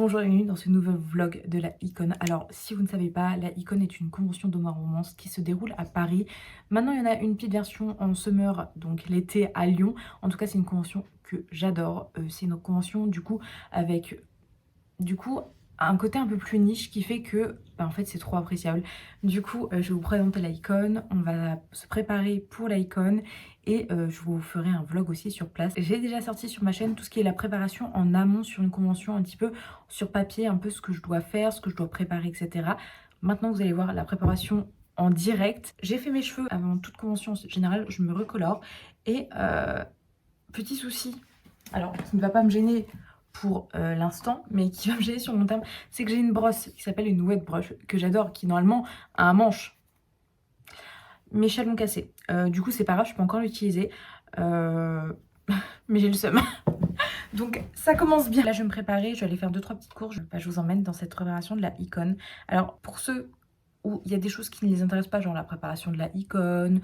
Bonjour et bienvenue dans ce nouveau vlog de la Icône. Alors si vous ne savez pas, la Icône est une convention d'Oma Romance qui se déroule à Paris. Maintenant il y en a une petite version en summer, donc l'été à Lyon. En tout cas c'est une convention que j'adore. C'est une convention du coup avec un côté un peu plus niche qui fait que en fait c'est trop appréciable. Du coup je vais vous présenter la Icône, on va se préparer pour la Icône et je vous ferai un vlog aussi sur place. J'ai déjà sorti sur ma chaîne tout ce qui est la préparation en amont sur une convention, un petit peu sur papier, un peu ce que je dois faire, ce que je dois préparer, etc. Maintenant vous allez voir la préparation en direct. J'ai fait mes cheveux avant toute convention générale, je me recolore et petit souci, alors qui ne va pas me gêner pour l'instant, mais qui va me gêner sur le long terme, c'est que j'ai une brosse qui s'appelle une wet brush, que j'adore, qui normalement a un manche. Mes chats l'ont cassé. Du coup c'est pas grave, je peux encore l'utiliser. Mais j'ai le seum. Donc ça commence bien. Là je vais me préparer, je vais aller faire 2-3 petites courses. Je vous emmène dans cette préparation de la Icône. Alors pour ceux où il y a des choses qui ne les intéressent pas, genre la préparation de la Icône,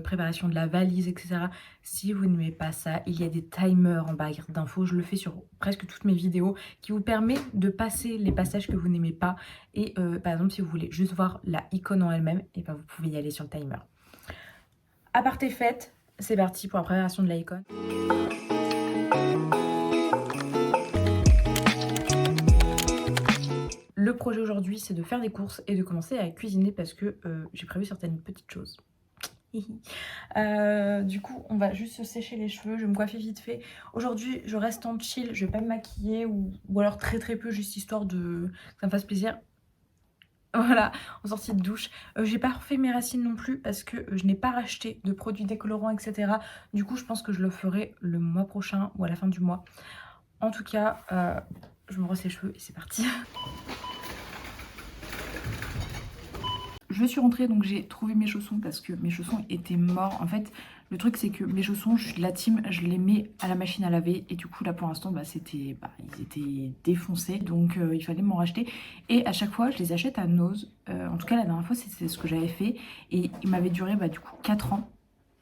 préparation de la valise, etc. Si vous n'aimez pas ça, il y a des timers en barre d'infos. Je le fais sur presque toutes mes vidéos qui vous permet de passer les passages que vous n'aimez pas. Et par exemple, si vous voulez juste voir la Icône en elle-même, et ben vous pouvez y aller sur le timer. Aparté fête, c'est parti pour la préparation de la Icône. Le projet aujourd'hui, c'est de faire des courses et de commencer à cuisiner parce que j'ai prévu certaines petites choses. Du coup, on va juste se sécher les cheveux. Je vais me coiffer vite fait. Aujourd'hui, je reste en chill. Je vais pas me maquiller ou alors très très peu, juste histoire de que ça me fasse plaisir. Voilà, en sortie de douche. J'ai pas refait mes racines non plus parce que je n'ai pas racheté de produits décolorants, etc. Du coup, je pense que je le ferai le mois prochain ou à la fin du mois. En tout cas, je me brosse les cheveux et c'est parti. Je suis rentrée, donc j'ai trouvé mes chaussons parce que mes chaussons étaient morts. En fait, le truc c'est que mes chaussons, je suis de la team, je les mets à la machine à laver et du coup là pour l'instant ils étaient défoncés, donc il fallait m'en racheter. Et à chaque fois je les achète à Nose. En tout cas la dernière fois c'était ce que j'avais fait et il m'avait duré du coup 4 ans.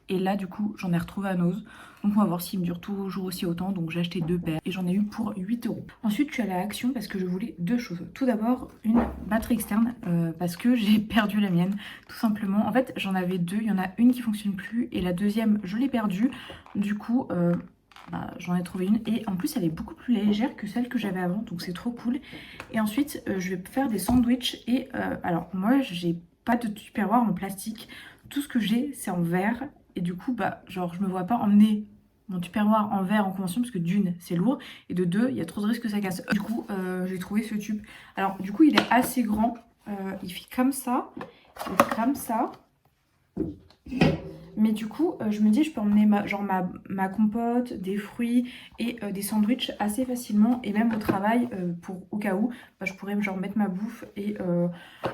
Et là, du coup, j'en ai retrouvé à Nose. Donc, on va voir s'il me dure toujours aussi autant. Donc, j'ai acheté 2 paires et j'en ai eu pour 8 euros. Ensuite, je suis allée à Action parce que je voulais 2 choses. Tout d'abord, une batterie externe parce que j'ai perdu la mienne, tout simplement. En fait, j'en avais 2. Il y en a une qui fonctionne plus et la deuxième, je l'ai perdue. Du coup, j'en ai trouvé une. Et en plus, elle est beaucoup plus légère que celle que j'avais avant. Donc, c'est trop cool. Et ensuite, je vais faire des sandwichs. Et alors, moi, j'ai pas de tupperware en plastique. Tout ce que j'ai, c'est en verre. Et du coup, genre, je me vois pas emmener mon tupperware en verre en convention parce que d'une, c'est lourd et de deux, il y a trop de risques que ça casse. Du coup, j'ai trouvé ce tube. Alors, du coup, il est assez grand. Il fait comme ça. Il fait comme ça. Mais du coup, je me dis, je peux emmener ma compote, des fruits et des sandwichs assez facilement. Et même au travail, pour au cas où, je pourrais genre mettre ma bouffe. Et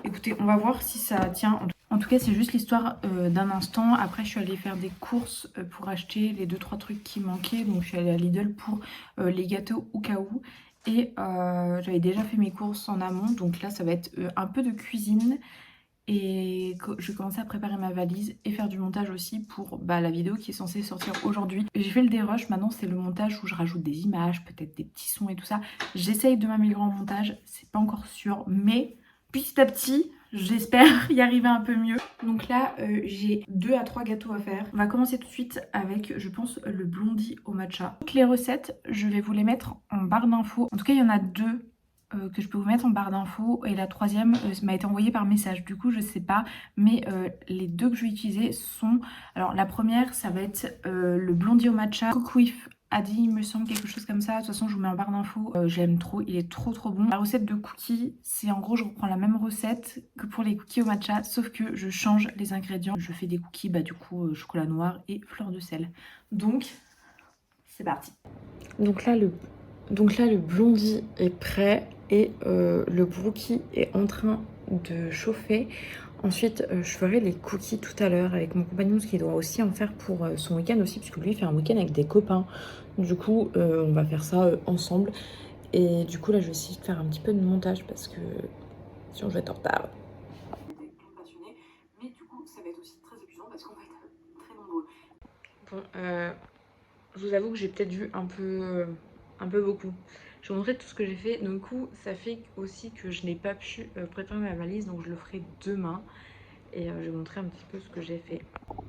écoutez, on va voir si ça tient. En tout cas, c'est juste l'histoire d'un instant. Après, je suis allée faire des courses pour acheter les 2-3 trucs qui manquaient. Donc, je suis allée à Lidl pour les gâteaux au cas où. Et j'avais déjà fait mes courses en amont. Donc là, ça va être un peu de cuisine. Et je vais commencer à préparer ma valise et faire du montage aussi pour la vidéo qui est censée sortir aujourd'hui. J'ai fait le dérush, maintenant c'est le montage où je rajoute des images, peut-être des petits sons et tout ça. J'essaye de m'améliorer en montage, c'est pas encore sûr, mais petit à petit, j'espère y arriver un peu mieux. Donc là, j'ai 2 à 3 gâteaux à faire. On va commencer tout de suite avec, je pense, le blondie au matcha. Toutes les recettes, je vais vous les mettre en barre d'infos. En tout cas, il y en a 2 que je peux vous mettre en barre d'infos et la troisième m'a été envoyée par message, du coup je sais pas, mais les 2 que je vais utiliser sont, alors la première ça va être le blondie au matcha Cook with Adi, il me semble, quelque chose comme ça. De toute façon je vous mets en barre d'infos, j'aime trop, il est trop bon. La recette de cookies, c'est en gros je reprends la même recette que pour les cookies au matcha, sauf que je change les ingrédients. Je fais des cookies du coup chocolat noir et fleur de sel. Donc c'est parti. Donc là le blondie est prêt et le brookie est en train de chauffer. Ensuite, je ferai les cookies tout à l'heure avec mon compagnon, parce qu'il doit aussi en faire pour son week-end aussi, puisque lui il fait un week-end avec des copains. Du coup, on va faire ça ensemble. Et du coup, là, je vais essayer de faire un petit peu de montage parce que sinon je vais être en retard. Mais du coup, ça va être aussi très épuisant parce qu'on va être très nombreux. Bon, je vous avoue que j'ai peut-être vu un peu beaucoup. Je vais vous montrer tout ce que j'ai fait. Du coup, ça fait aussi que je n'ai pas pu préparer ma valise, donc je le ferai demain. Et je vais vous montrer un petit peu ce que j'ai fait.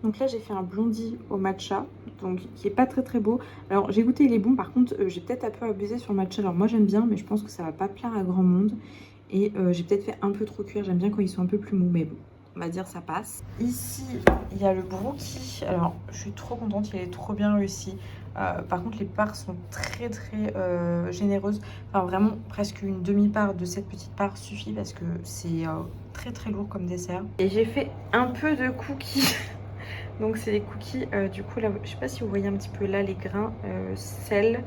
Donc là, j'ai fait un blondie au matcha, donc qui est pas très très beau. Alors j'ai goûté, il est bon. Par contre, j'ai peut-être un peu abusé sur le matcha. Alors moi, j'aime bien, mais je pense que ça va pas plaire à grand monde. Et j'ai peut-être fait un peu trop cuire. J'aime bien quand ils sont un peu plus mous, mais bon, on va dire ça passe. Ici, il y a le brookie. Alors, je suis trop contente, il est trop bien réussi. Par contre, les parts sont très très généreuses. Enfin, vraiment, presque une demi-part de cette petite part suffit parce que c'est très très lourd comme dessert. Et j'ai fait un peu de cookies. Donc, c'est les cookies, du coup, là, je sais pas si vous voyez un petit peu là les grains, sel,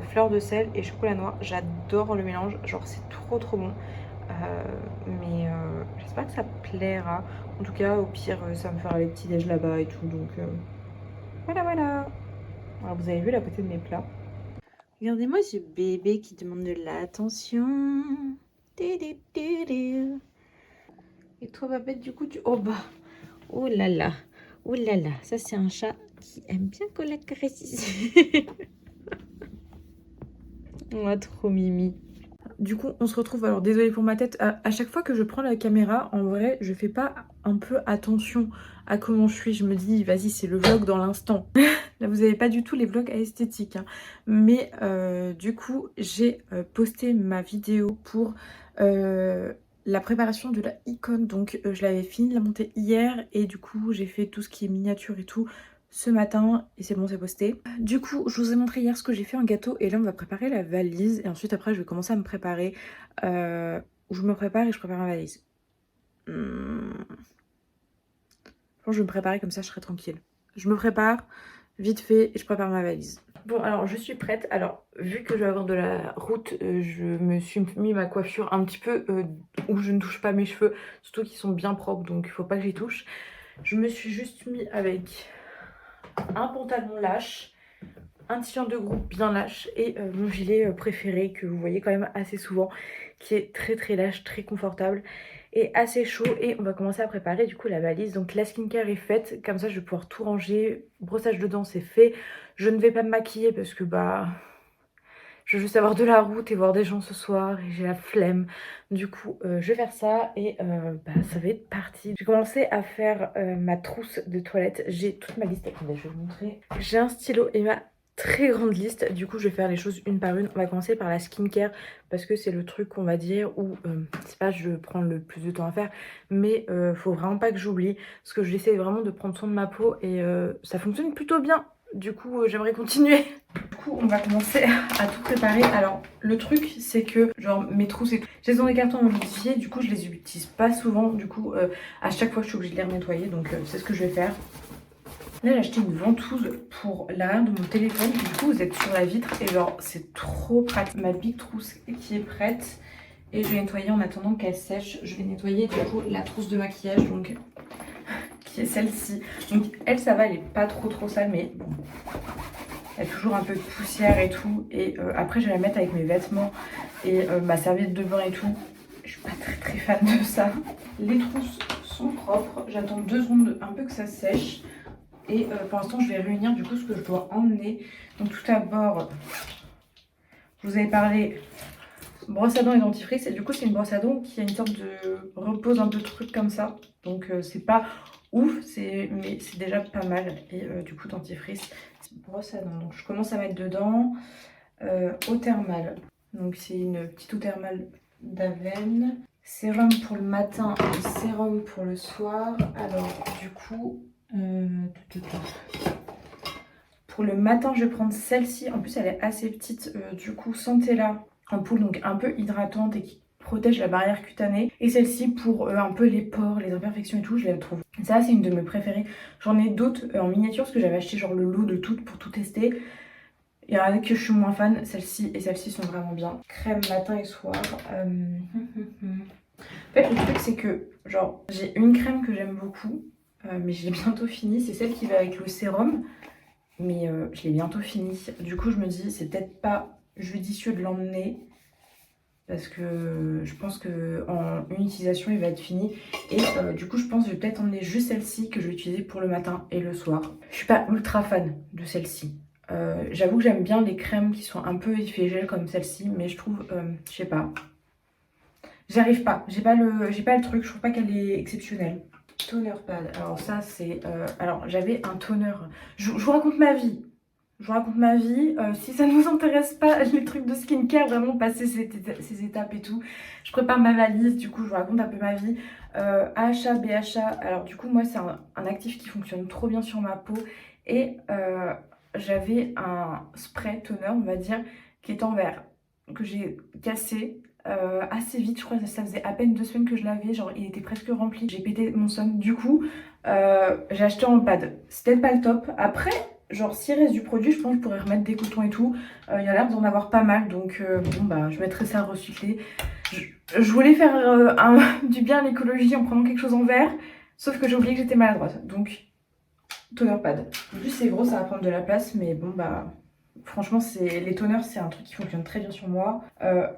fleur de sel et chocolat noir. J'adore le mélange, genre c'est trop trop bon. Mais j'espère que ça plaira. En tout cas, au pire, ça va me fera les petits déj là-bas et tout. Donc voilà, voilà. Alors, vous avez vu la beauté de mes plats. Regardez-moi ce bébé qui demande de l'attention. Et toi, Babette, du coup, tu... Oh bah, oh là là, oh là là. Ça, c'est un chat qui aime bien qu'on la caresse. Oh, trop mimi. Du coup, on se retrouve. Alors, désolée pour ma tête. À chaque fois que je prends la caméra, en vrai, je fais pas un peu attention à comment je suis. Je me dis, vas-y, c'est le vlog dans l'instant. Là, vous n'avez pas du tout les vlogs à esthétique. Hein. Mais du coup, j'ai posté ma vidéo pour la préparation de la icône. Donc, je l'avais fini de la monter hier. Et du coup, j'ai fait tout ce qui est miniature et tout ce matin et c'est bon, c'est posté. Du coup, je vous ai montré hier ce que j'ai fait en gâteau et là on va préparer la valise et ensuite après je vais commencer à me préparer. Je me prépare et je prépare ma valise. Je pense que je vais me préparer comme ça je serai tranquille. Je me prépare vite fait et je prépare ma valise. Bon alors je suis prête. Alors vu que je vais avoir de la route, je me suis mis ma coiffure un petit peu où je ne touche pas mes cheveux, surtout qu'ils sont bien propres donc il faut pas que j'y touche. Je me suis juste mis avec un pantalon lâche, un t-shirt de groupe bien lâche et mon gilet préféré que vous voyez quand même assez souvent qui est très très lâche, très confortable et assez chaud. Et on va commencer à préparer du coup la valise. Donc la skincare est faite, comme ça je vais pouvoir tout ranger. Brossage de dents c'est fait. Je ne vais pas me maquiller parce que bah je veux juste avoir de la route et voir des gens ce soir et j'ai la flemme. Du coup, je vais faire ça et ça va être parti. J'ai commencé à faire ma trousse de toilette. J'ai toute ma liste. Attendez, je vais vous montrer. J'ai un stylo et ma très grande liste. Du coup, je vais faire les choses une par une. On va commencer par la skincare parce que c'est le truc, on va dire, où c'est pas je prends le plus de temps à faire, mais faut vraiment pas que j'oublie parce que j'essaie vraiment de prendre soin de ma peau et ça fonctionne plutôt bien. Du coup, j'aimerais continuer. Du coup, on va commencer à tout préparer. Alors, le truc, c'est que, genre, mes trousses et tout, j'ai dans des cartons modifiés. Du coup, je les utilise pas souvent. Du coup, à chaque fois, je suis obligée de les nettoyer. Donc, c'est ce que je vais faire. Là, j'ai acheté une ventouse pour l'arrière de mon téléphone. Du coup, vous êtes sur la vitre et genre, c'est trop pratique. Ma big trousse qui est prête. Et je vais nettoyer en attendant qu'elle sèche. Je vais nettoyer, du coup, la trousse de maquillage. Donc, qui est celle-ci. Donc elle ça va, elle est pas trop sale mais bon, il y a toujours un peu de poussière et tout. Et après je vais la mettre avec mes vêtements et ma serviette de bain et tout. Je suis pas très fan de ça. Les trousses sont propres, j'attends 2 secondes un peu que ça sèche. Et pour l'instant je vais réunir du coup ce que je dois emmener. Donc tout d'abord, je vous avais parlé brosse à dents et dentifrice. Et du coup c'est une brosse à dents qui a une sorte de repose un peu truc comme ça. Donc c'est pas ouf, mais c'est déjà pas mal. Et du coup dentifrice, brosse à dents. Donc je commence à mettre dedans eau thermale. Donc c'est une petite eau thermale d'Aven. Sérum pour le matin et sérum pour le soir. Alors du coup, pour le matin je vais prendre celle-ci. En plus elle est assez petite. Du coup Santella ampoule, donc un peu hydratante et qui protège la barrière cutanée. Et celle-ci pour un peu les pores, les imperfections et tout, je la trouve. Ça c'est une de mes préférées. J'en ai d'autres en miniature parce que j'avais acheté genre le lot de toutes pour tout tester. Il y en a que je suis moins fan, celle-ci et celle-ci sont vraiment bien. Crème matin et soir. En fait le truc c'est que genre j'ai une crème que j'aime beaucoup mais j'ai bientôt fini. C'est celle qui va avec le sérum. Mais je l'ai bientôt fini. Du coup je me dis c'est peut-être pas judicieux de l'emmener. Parce que je pense qu'en une utilisation il va être fini. Et du coup je pense que je vais peut-être emmener juste celle-ci que je vais utiliser pour le matin et le soir. Je suis pas ultra fan de celle-ci. J'avoue que j'aime bien les crèmes qui sont un peu effet gel comme celle-ci, mais je trouve, je sais pas, j'arrive pas, j'ai pas le truc, je trouve pas qu'elle est exceptionnelle. Toner pad, alors ça c'est, alors j'avais un toner, je vous raconte ma vie. Je vous raconte ma vie, si ça ne vous intéresse pas, les trucs de skincare, vraiment passer ces étapes et tout. Je prépare ma valise, du coup je vous raconte un peu ma vie. AHA, BHA, alors du coup moi c'est un actif qui fonctionne trop bien sur ma peau. Et j'avais un spray toner, on va dire, qui est en verre, que j'ai cassé assez vite. Je crois que ça faisait à peine 2 semaines que je l'avais, genre il était presque rempli. J'ai pété mon somme, du coup j'ai acheté en pad. C'était pas le top. Après, genre s'il reste du produit, je pense que je pourrais remettre des cotons et tout. Il y a l'air d'en avoir pas mal, donc bon bah je mettrai ça à recycler. Je voulais faire du bien à l'écologie en prenant quelque chose en verre, sauf que j'ai oublié que j'étais maladroite. Donc toner pad. En plus c'est gros, ça va prendre de la place, mais bon bah franchement les toners c'est un truc qui fonctionne très bien sur moi.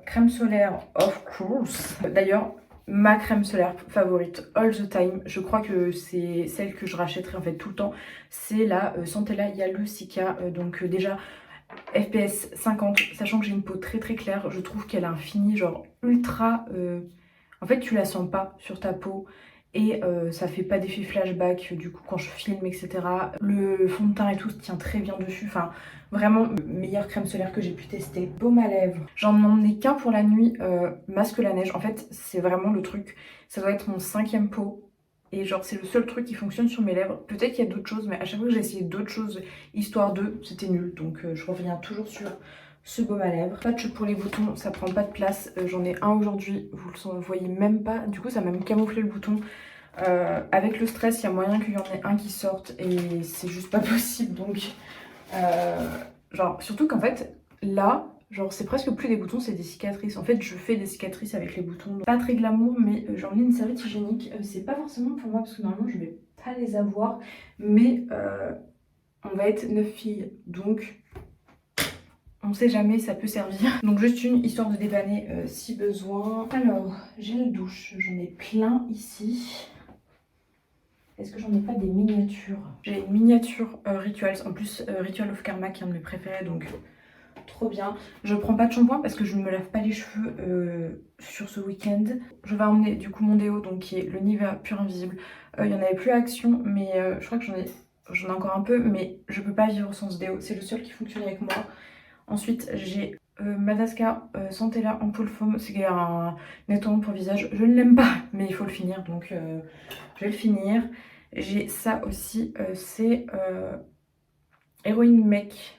Crème solaire of course. D'ailleurs ma crème solaire favorite all the time, je crois que c'est celle que je rachèterai en fait tout le temps, c'est la Centella Yalusica. Donc déjà FPS 50, sachant que j'ai une peau très très claire, je trouve qu'elle a un fini genre ultra... En fait tu la sens pas sur ta peau. Et ça fait pas d'effet flashback du coup quand je filme, etc. Le fond de teint et tout se tient très bien dessus. Enfin vraiment meilleure crème solaire que j'ai pu tester. Baume à lèvres, j'en ai emmené qu'un pour la nuit, masque la neige. En fait c'est vraiment le truc, ça doit être mon 5e pot. Et genre c'est le seul truc qui fonctionne sur mes lèvres. Peut-être qu'il y a d'autres choses, mais à chaque fois que j'ai essayé d'autres choses histoire de, c'était nul. Donc je reviens toujours sur ce baume à lèvres. Patch pour les boutons, ça prend pas de place. J'en ai un aujourd'hui, vous le voyez même pas. Du coup ça m'a même camouflé le bouton. Avec le stress, il y a moyen qu'il y en ait un qui sorte et c'est juste pas possible. Donc genre surtout qu'en fait là, genre c'est presque plus des boutons, c'est des cicatrices. En fait je fais des cicatrices avec les boutons. Donc, pas très glamour, mais j'en ai une serviette hygiénique. C'est pas forcément pour moi parce que normalement je vais pas les avoir. Mais on va être 9 filles, donc on sait jamais, ça peut servir. Donc juste une, histoire de dépanner si besoin. Alors, gel douche, j'en ai plein ici. Est-ce que j'en ai pas des miniatures? J'ai une miniature Rituals, en plus Ritual of Karma qui est un de mes préférés, donc trop bien. Je prends pas de shampoing parce que je ne me lave pas les cheveux sur ce week-end. Je vais emmener du coup mon déo, donc qui est le Nivea Pure Invisible. Il y en avait plus à Action, mais je crois que j'en ai encore un peu, mais je peux pas vivre sans ce déo. C'est le seul qui fonctionne avec moi. Ensuite j'ai Madagascar Centella Ampoule Foam, c'est un nettoyant pour visage. Je ne l'aime pas, mais il faut le finir, donc je vais le finir. J'ai ça aussi, c'est Heroin Make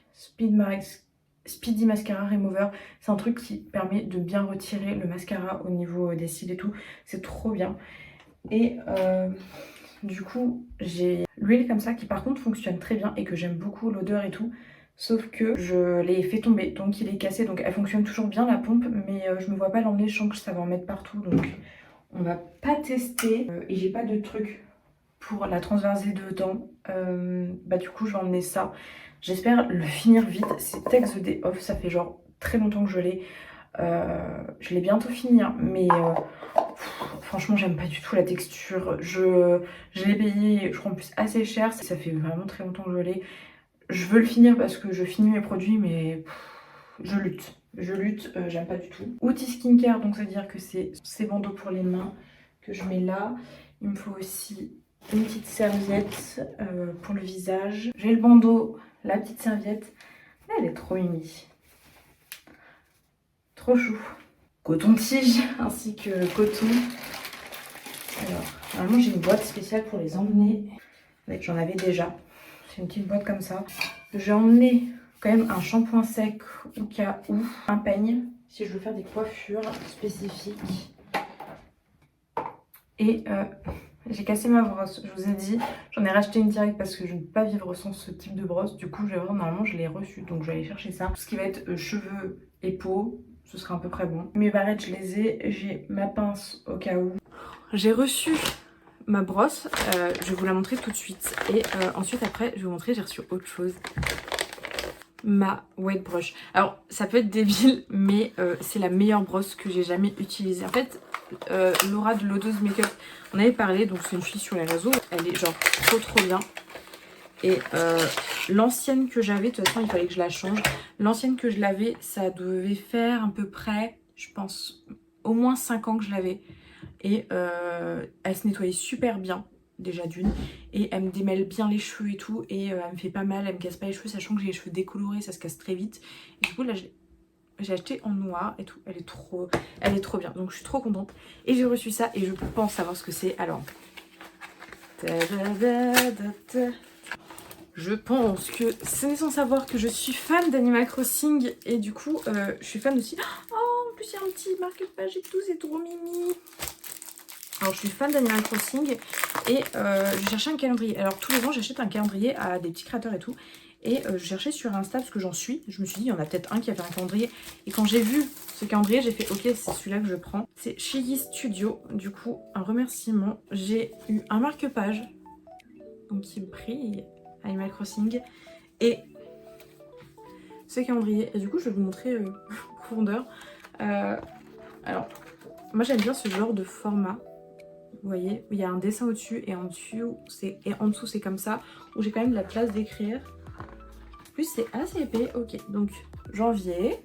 Speedy Mascara Remover. C'est un truc qui permet de bien retirer le mascara au niveau des cils et tout. C'est trop bien. Et du coup, j'ai l'huile comme ça qui par contre fonctionne très bien et que j'aime beaucoup l'odeur et tout. Sauf que je l'ai fait tomber, donc il est cassé. Donc elle fonctionne toujours bien la pompe, mais je me vois pas l'emmener, je sens que ça va en mettre partout. Donc on va pas tester. Et j'ai pas de truc pour la transversée dedans. Bah du coup je vais emmener ça. J'espère le finir vite. C'est Tex the Day Off, ça fait genre très longtemps que je l'ai. Je l'ai bientôt fini, hein, mais franchement j'aime pas du tout la texture. Je l'ai payé, je crois en plus assez cher. Ça fait vraiment très longtemps que je l'ai. Je veux le finir parce que je finis mes produits, mais je lutte. Je lutte, j'aime pas du tout. Outil skincare, donc ça veut dire que c'est ces bandeaux pour les mains que je mets là. Il me faut aussi une petite serviette pour le visage. J'ai le bandeau, la petite serviette. Elle est trop mimi. Trop chou. Coton-tige ainsi que le coton. Alors, normalement j'ai une boîte spéciale pour les emmener. J'en avais déjà. C'est une petite boîte comme ça. J'ai emmené quand même un shampoing sec au cas où. Un peigne si je veux faire des coiffures spécifiques. Et j'ai cassé ma brosse, je vous ai dit. J'en ai racheté une directe parce que je ne peux pas vivre sans ce type de brosse. Du coup, je vais voir, normalement, je l'ai reçue. Donc, je vais aller chercher ça. Tout ce qui va être cheveux et peau, ce sera à peu près bon. Mes barrettes, je les ai. J'ai ma pince au cas où. J'ai reçu ma brosse. Je vais vous la montrer tout de suite. Et ensuite, après, je vais vous montrer, j'ai reçu autre chose. Ma wet brush. Alors, ça peut être débile, mais c'est la meilleure brosse que j'ai jamais utilisée. En fait, Laura de l'Odeuse Makeup, on avait parlé, donc c'est une fille sur les réseaux. Elle est genre trop bien. Et l'ancienne que j'avais, de toute façon il fallait que je la change. L'ancienne que je l'avais, ça devait faire à peu près, je pense, au moins 5 ans que je l'avais. Et elle se nettoyait super bien, déjà d'une. Et elle me démêle bien les cheveux et tout. Et elle me fait pas mal, elle me casse pas les cheveux, sachant que j'ai les cheveux décolorés, ça se casse très vite. Et du coup là j'ai acheté en noir et tout. Elle est trop bien. Donc je suis trop contente. Et j'ai reçu ça et je pense savoir ce que c'est. Alors... Je pense que c'est sans savoir que je suis fan d'Animal Crossing. Et du coup, je suis fan aussi... Oh, en plus il y a un petit marque-page et tout, c'est trop mimi. Alors je suis fan d'Animal Crossing et je cherchais un calendrier. Alors tous les ans j'achète un calendrier à des petits créateurs et tout. Et je cherchais sur Insta parce que j'en suis. Je me suis dit il y en a peut-être un qui a fait un calendrier. Et quand j'ai vu ce calendrier j'ai fait ok c'est celui-là que je prends. C'est Shiggy Studio. Du coup un remerciement. J'ai eu un marque-page. Donc qui me brille. Animal Crossing. Et ce calendrier. Et du coup je vais vous montrer profondeur. Alors moi j'aime bien ce genre de format. Vous voyez, il y a un dessin au-dessus et en dessous c'est comme ça, où j'ai quand même la place d'écrire. En plus c'est assez épais, ok. Donc janvier.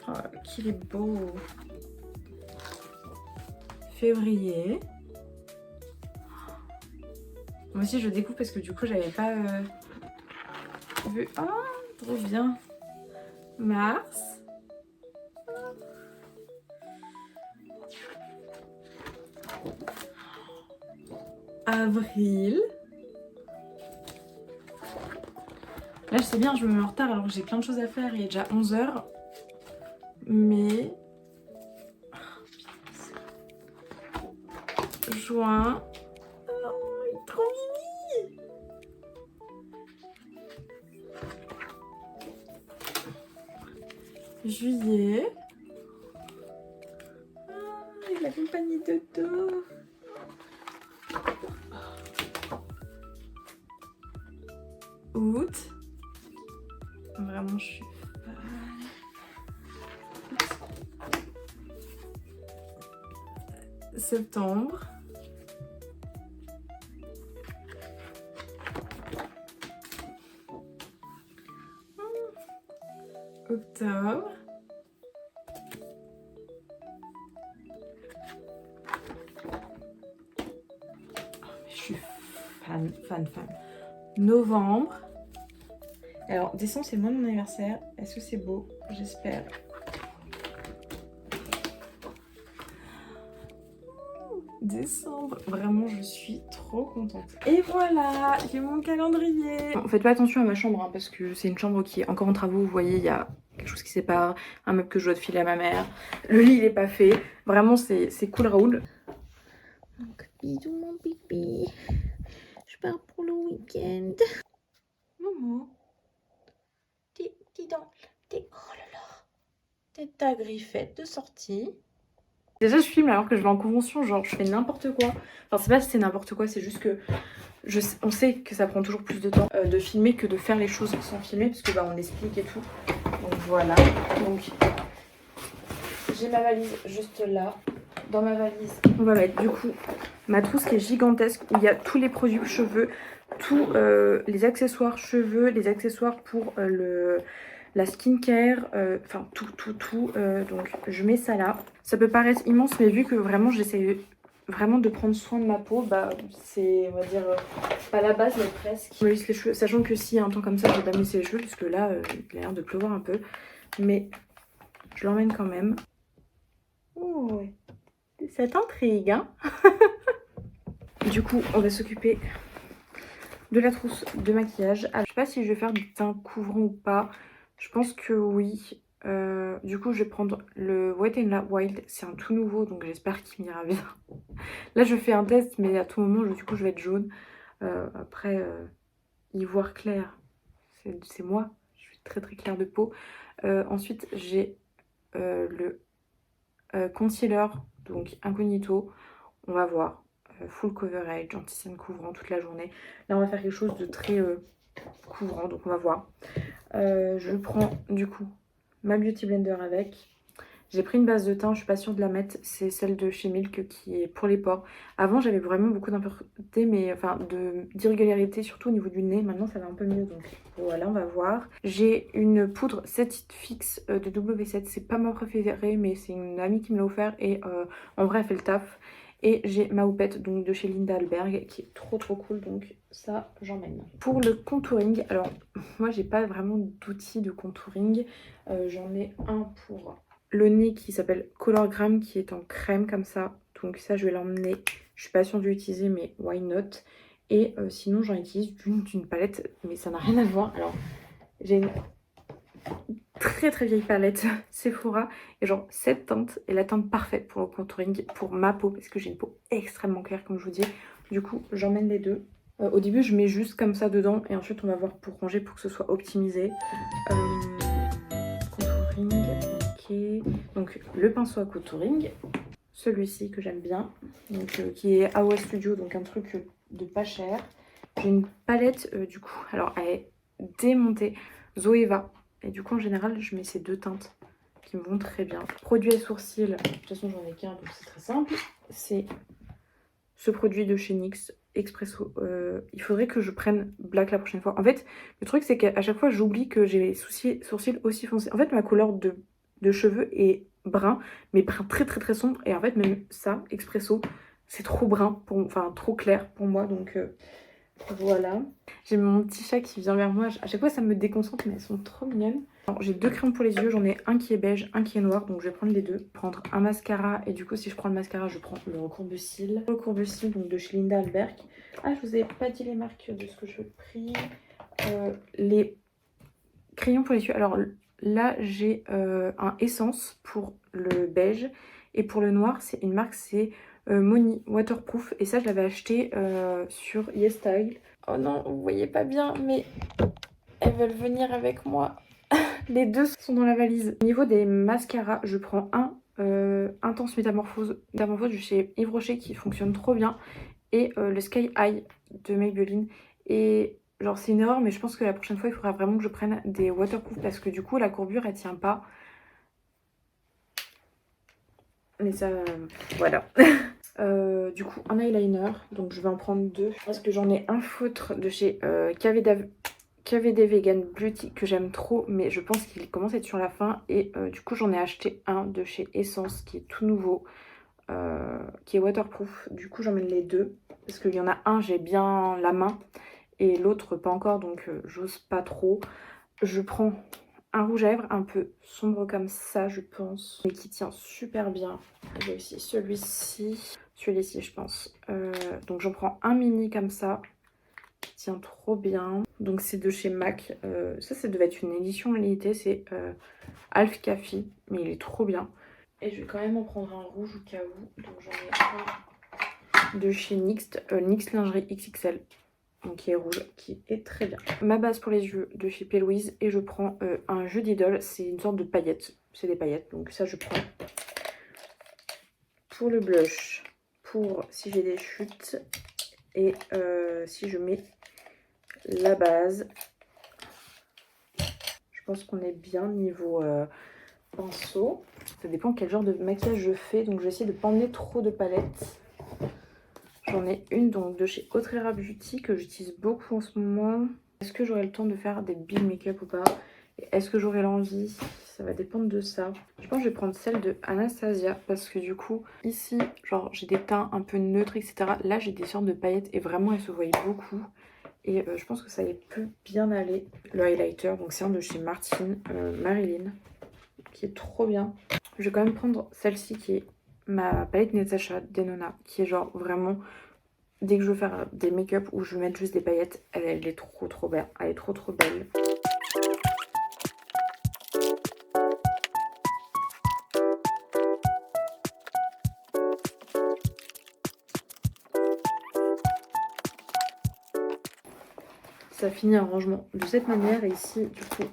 Oh, qu'il est beau. Février. Moi aussi je découpe parce que du coup j'avais pas vu. Oh, trop bien. Mars. Avril. Là je sais bien je me mets en retard alors que j'ai plein de choses à faire, il est déjà 11 h. Mais... Juin. Oh, il est trop mimi. Juillet. Ah, et la compagnie de dos. Août. Vraiment, je suis fan. Septembre. Octobre. Je suis fan. Novembre. Alors, décembre, c'est le mois de mon anniversaire. Est-ce que c'est beau? J'espère. Décembre, vraiment je suis trop contente. Et voilà, j'ai mon calendrier. Bon, faites pas attention à ma chambre hein, parce que c'est une chambre qui est encore en travaux. Vous voyez, il y a quelque chose qui sépare, un meuble que je dois filer à ma mère. Le lit il est pas fait. Vraiment c'est cool Raoul. Donc bisous mon pipi. Je pars pour le week-end. Momo. Dis donc. Oh là là. T'es ta griffette de sortie. Déjà je filme alors que je vais en convention, genre je fais n'importe quoi. Enfin c'est pas si c'est n'importe quoi, c'est juste que on sait que ça prend toujours plus de temps de filmer que de faire les choses sans filmer parce que bah on explique et tout. Donc voilà. Donc j'ai ma valise juste là. Dans ma valise, on va mettre du coup ma trousse qui est gigantesque où il y a tous les produits cheveux, tous les accessoires cheveux, les accessoires pour la skincare, enfin tout. Donc je mets ça là. Ça peut paraître immense, mais vu que vraiment j'essaie vraiment de prendre soin de ma peau, bah c'est, on va dire, pas la base, mais presque. Je me lisse les cheveux, sachant que s'il y a un temps comme ça, je vais pas me lisser les cheveux, puisque là, il a l'air de pleuvoir un peu. Mais je l'emmène quand même. Oh, ouais. Ça t'intrigue, hein. Du coup, on va s'occuper de la trousse de maquillage. Alors, je sais pas si je vais faire du teint couvrant ou pas. Je pense que oui. Du coup, je vais prendre le Wet n Wild. C'est un tout nouveau, donc j'espère qu'il m'ira bien. Là, je fais un test, mais à tout moment, du coup, je vais être jaune. Après, ivoire clair, c'est moi. Je suis très très claire de peau. Ensuite, j'ai le concealer, donc incognito. On va voir. Full coverage, anti-scène couvrant toute la journée. Là, on va faire quelque chose de très couvrant, donc on va voir. Je prends du coup ma Beauty Blender avec. J'ai pris une base de teint, je suis pas sûre de la mettre, c'est celle de chez Milk qui est pour les pores. Avant j'avais vraiment beaucoup d'impuretés, mais enfin d'irrégularités, surtout au niveau du nez. Maintenant ça va un peu mieux, donc voilà, on va voir. J'ai une poudre Set It Fix de W7, c'est pas ma préférée, mais c'est une amie qui me l'a offert et en vrai elle fait le taf. Et j'ai ma houppette donc de chez Linda Alberg qui est trop cool, donc ça j'emmène. Pour le contouring, alors moi j'ai pas vraiment d'outils de contouring, j'en ai un pour le nez qui s'appelle Colorgram qui est en crème comme ça, donc ça je vais l'emmener, je suis pas sûre de l'utiliser mais why not. Et sinon j'en utilise d'une palette mais ça n'a rien à voir. Alors j'ai une très vieille palette Sephora et genre cette teinte est la teinte parfaite pour le contouring pour ma peau parce que j'ai une peau extrêmement claire comme je vous dis. Du coup j'emmène les deux. Au début je mets juste comme ça dedans et ensuite on va voir pour ranger pour que ce soit optimisé. Contouring, ok. Donc le pinceau à contouring, celui-ci que j'aime bien, donc qui est AOS Studio, donc un truc de pas cher. J'ai une palette du coup, alors elle est démontée, Zoeva. Et du coup, en général, je mets ces deux teintes qui me vont très bien. Produit à sourcils, de toute façon, j'en ai qu'un, donc c'est très simple. C'est ce produit de chez NYX Expresso. Il faudrait que je prenne Black la prochaine fois. En fait, le truc, c'est qu'à chaque fois, j'oublie que j'ai les sourcils aussi foncés. En fait, ma couleur de cheveux est brun, mais brun très sombre. Et en fait, même ça, Expresso, c'est trop brun, enfin trop clair pour moi. Donc voilà. J'ai mon petit chat qui vient vers moi. À chaque fois, ça me déconcentre, mais elles sont trop mignonnes. J'ai deux crayons pour les yeux. J'en ai un qui est beige, un qui est noir. Donc, je vais prendre les deux. Prendre un mascara. Et du coup, si je prends le mascara, je prends le recourbe-cils. Recourbe-cils, donc de chez Linda Alberg. Ah, je vous ai pas dit les marques de ce que je pris. Les crayons pour les yeux. Alors là, j'ai un Essence pour le beige. Et pour le noir, c'est une marque, c'est Moni Waterproof. Et ça, je l'avais acheté sur YesStyle. Oh non, vous voyez pas bien, mais elles veulent venir avec moi. Les deux sont dans la valise. Au niveau des mascaras, je prends un Intense Métamorphose de chez Yves Rocher qui fonctionne trop bien. Et le Sky High de Maybelline. Et genre c'est une erreur, mais je pense que la prochaine fois, il faudra vraiment que je prenne des waterproof parce que du coup, la courbure, elle tient pas. Mais ça, voilà. Du coup, un eyeliner, donc je vais en prendre deux. Parce que j'en ai un feutre de chez KVD Vegan Beauty que j'aime trop, mais je pense qu'il commence à être sur la fin. Et du coup, j'en ai acheté un de chez Essence qui est tout nouveau, qui est waterproof. Du coup, j'emmène les deux. Parce qu'il y en a un, j'ai bien la main, et l'autre, pas encore, donc j'ose pas trop. Je prends un rouge à lèvres un peu sombre comme ça, je pense, mais qui tient super bien. J'ai aussi celui-ci, je pense. Donc j'en prends un mini comme ça, qui tient trop bien. Donc c'est de chez MAC. Ça devait être une édition limitée, c'est Alf Café, mais il est trop bien. Et je vais quand même en prendre un rouge au cas où. Donc j'en ai un de chez NYX, NYX Lingerie XXL. Donc qui est rouge, qui est très bien. Ma base pour les yeux de chez P. Louise. Et je prends un jeu d'idole, c'est une sorte de paillettes. C'est des paillettes, donc ça je prends. Pour le blush, pour si j'ai des chutes. Et si je mets la base, je pense qu'on est bien niveau pinceau. Ça dépend quel genre de maquillage je fais, donc je vais essayer de ne pas emmener trop de palettes. J'en ai une donc de chez Autrera Beauty que j'utilise beaucoup en ce moment. Est-ce que j'aurai le temps de faire des big make-up ou pas? Est-ce que j'aurai l'envie? Ça va dépendre de ça. Je pense que je vais prendre celle de Anastasia parce que du coup, ici, genre j'ai des teints un peu neutres, etc. Là, j'ai des sortes de paillettes et vraiment, elles se voient beaucoup. Et je pense que ça peut bien aller. Le highlighter, donc c'est un de chez Marilyn, qui est trop bien. Je vais quand même prendre celle-ci qui est ma palette Natasha Denona, qui est genre vraiment, dès que je veux faire des make-up ou je veux mettre juste des paillettes, elle est trop belle. Elle est trop belle. Ça finit un rangement de cette manière. Et ici, du coup,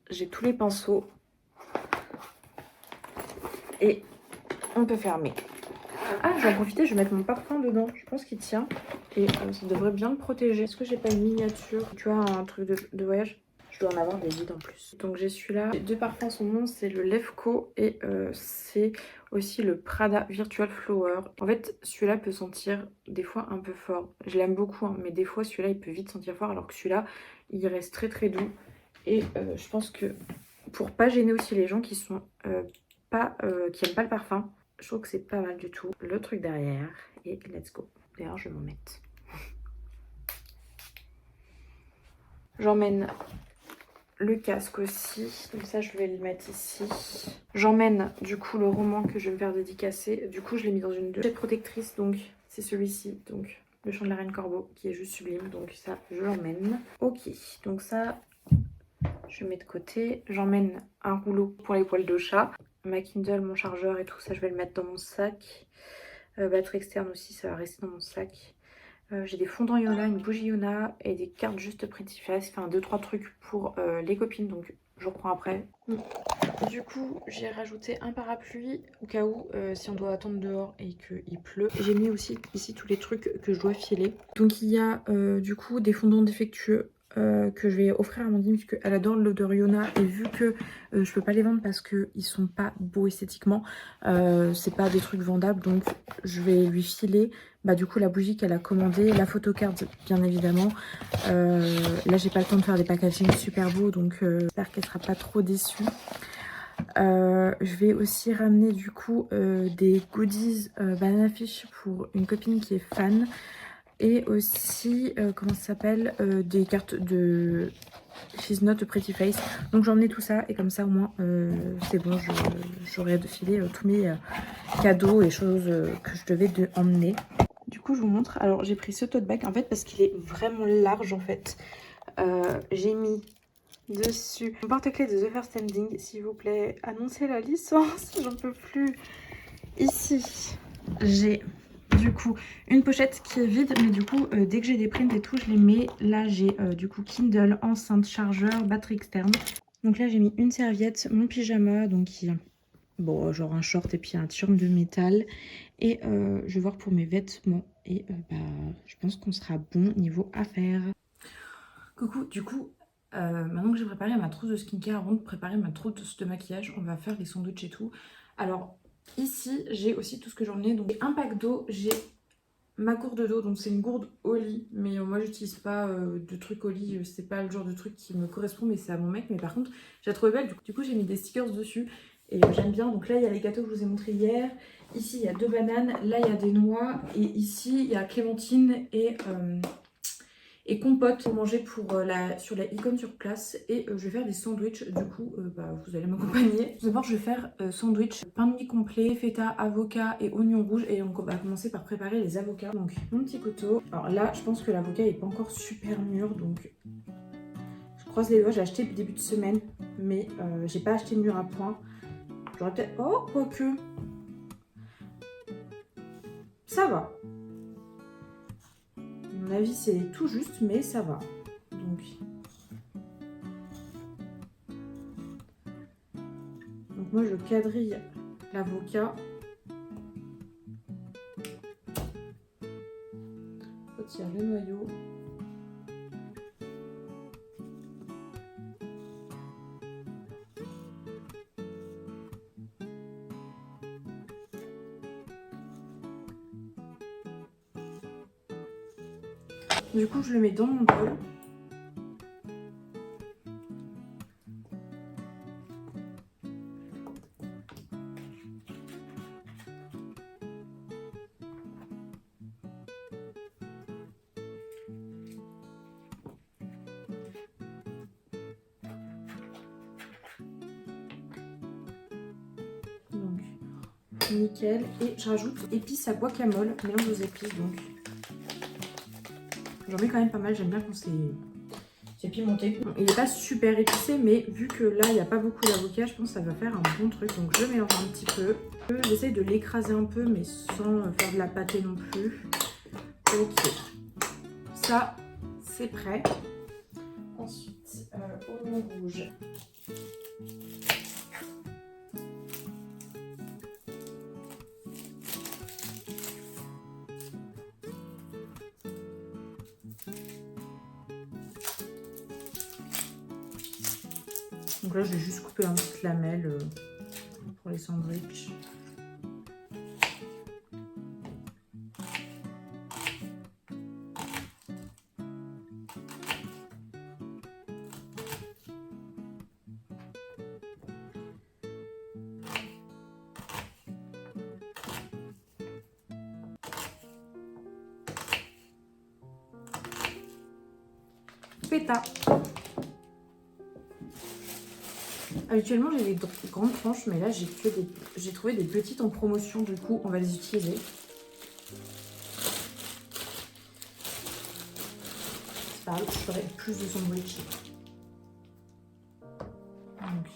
j'ai tous les pinceaux. Et on peut fermer. Ah, j'en profiter, je vais mettre mon parfum dedans. Je pense qu'il tient. Et ça devrait bien le protéger. Est-ce que j'ai pas une miniature? Tu vois, un truc de voyage? Je dois en avoir des vides en plus. Donc j'ai celui-là. Les deux parfums sont bons, c'est le Lefko et c'est aussi le Prada Virtual Flower. En fait, celui-là peut sentir des fois un peu fort. Je l'aime beaucoup, hein, mais des fois celui-là il peut vite sentir fort, alors que celui-là il reste très très doux. Et je pense que pour pas gêner aussi les gens qui sont qui aiment pas le parfum, je trouve que c'est pas mal du tout. Le truc derrière et let's go. D'ailleurs je vais m'en mettre. J'emmène le casque aussi, donc ça je vais le mettre ici. J'emmène du coup le roman que je vais me faire dédicacer. Du coup je l'ai mis dans une pochette protectrice, donc c'est celui-ci, donc le chant de la reine corbeau qui est juste sublime, donc ça je l'emmène. Ok, donc ça je mets de côté. J'emmène un rouleau pour les poils de chat, ma Kindle, mon chargeur et tout ça je vais le mettre dans mon sac. Batterie externe aussi, ça va rester dans mon sac. J'ai des fondants Iona, une bougie Iona et des cartes juste Pretty Face. Enfin 2-3 trucs pour les copines, donc je reprends après. Du coup j'ai rajouté un parapluie au cas où si on doit attendre dehors et qu'il pleut. J'ai mis aussi ici tous les trucs que je dois filer. Donc il y a du coup des fondants défectueux que je vais offrir à Amandine puisqu'elle adore l'odeur Iona, et vu que je peux pas les vendre parce qu'ils sont pas beaux esthétiquement, c'est pas des trucs vendables, donc je vais lui filer du coup la bougie qu'elle a commandée, la photocard bien évidemment. Là j'ai pas le temps de faire des packaging super beaux, donc j'espère qu'elle sera pas trop déçue. Je vais aussi ramener du coup des goodies Banana Fish pour une copine qui est fan. Et aussi, comment ça s'appelle, des cartes de She's Not a Pretty Face. Donc j'en ai tout ça et comme ça au moins c'est bon, j'aurai de filer tous mes cadeaux et choses que je devais emmener. Du coup je vous montre, alors j'ai pris ce tote bag en fait parce qu'il est vraiment large en fait. J'ai mis dessus mon porte-clés de The First Standing, s'il vous plaît, annoncez la licence, j'en peux plus. Ici j'ai du coup une pochette qui est vide, mais du coup dès que j'ai des prints et tout je les mets. Là j'ai du coup Kindle, enceinte, chargeur, batterie externe. Donc là j'ai mis une serviette, mon pyjama, donc qui bon genre un short et puis un t-shirt de métal, et je vais voir pour mes vêtements et je pense qu'on sera bon niveau affaires. Coucou, du coup maintenant que j'ai préparé ma trousse de skincare, avant de préparer ma trousse de maquillage, on va faire les sandwichs et tout. Alors ici j'ai aussi tout ce que j'en ai, donc un pack d'eau, j'ai ma gourde d'eau, donc c'est une gourde au lit, mais moi j'utilise pas de trucs au lit, c'est pas le genre de truc qui me correspond, mais c'est à mon mec. Mais par contre j'ai trouvé belle, du coup j'ai mis des stickers dessus et j'aime bien. Donc là il y a les gâteaux que je vous ai montré hier, ici il y a 2 bananes, là il y a des noix, et ici il y a clémentine et compote pour manger sur la icône sur place. Et je vais faire des sandwichs, du coup vous allez m'accompagner. Tout d'abord je vais faire sandwich pain de mie complet, feta, avocat et oignon rouge, et on va commencer par préparer les avocats. Donc mon petit couteau, alors là je pense que l'avocat n'est pas encore super mûr, donc je croise les doigts. J'ai acheté début de semaine, mais j'ai pas acheté mûr à point. J'aurais peut-être, oh quoique ça va, à mon avis c'est tout juste, mais ça va. Donc moi je quadrille l'avocat, retire le noyau. Du coup je le mets dans mon bol. Donc nickel, et je rajoute épices à guacamole, mélange aux épices, donc j'en mets quand même pas mal. J'aime bien quand c'est pimenté. Bon, il n'est pas super épicé, mais vu que là il n'y a pas beaucoup d'avocat, je pense que ça va faire un bon truc. Donc je mélange un petit peu. J'essaye de l'écraser un peu, mais sans faire de la pâtée non plus. Ok, ça c'est prêt. Ensuite oignon rouge. Donc là, je vais juste couper un petit lamelle pour les sandwichs. Feta. Habituellement j'ai des grandes tranches, mais là j'ai trouvé des petites en promotion, du coup on va les utiliser. C'est pas grave, je ferai plus de sandwich. Donc,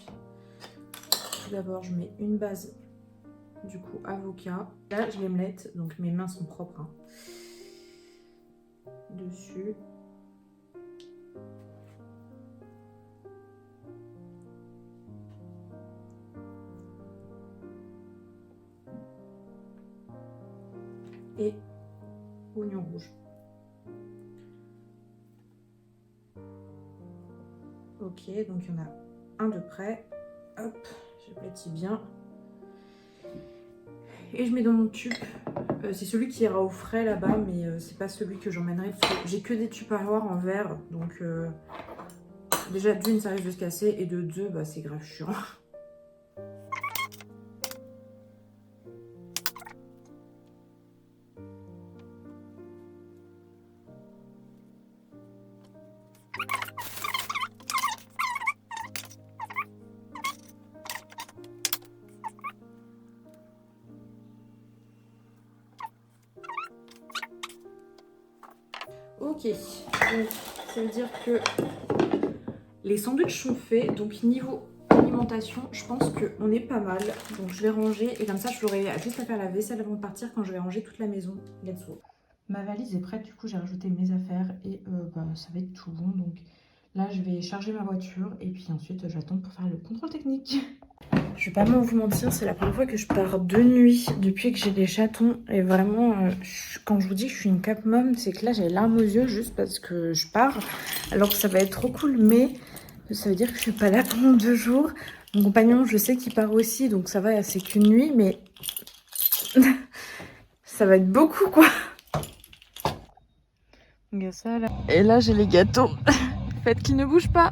tout d'abord je mets une base, du coup avocat. Là je l'omelette, donc mes mains sont propres. Hein. Dessus. Et oignon rouge. Ok, donc il y en a un de près. Hop, j'aplatis bien. Et je mets dans mon tube. C'est celui qui ira au frais là-bas, mais c'est pas celui que j'emmènerai parce que j'ai que des tupperwares en verre. Donc déjà d'une, ça risque de se casser, et de deux, bah, c'est grave chiant. Ok, donc ça veut dire que les sandwichs sont faits, donc niveau alimentation, je pense qu'on est pas mal. Donc je vais ranger et comme ça j'aurai juste à faire la vaisselle avant de partir quand je vais ranger toute la maison. Let's go. Ma valise est prête, du coup j'ai rajouté mes affaires et bah, ça va être tout bon. Donc là je vais charger ma voiture et puis ensuite j'attends pour faire le contrôle technique. Je vais pas vous mentir, c'est la première fois que je pars de nuit depuis que j'ai des chatons. Et vraiment, quand je vous dis que je suis une cap mom, c'est que là j'ai les larmes aux yeux juste parce que je pars. Alors que ça va être trop cool, mais ça veut dire que je suis pas là pendant 2 jours. Mon compagnon, je sais qu'il part aussi, donc ça va, c'est qu'une nuit, mais ça va être beaucoup quoi. Regarde ça là. Et là j'ai les gâteaux. Faites qu'ils ne bougent pas.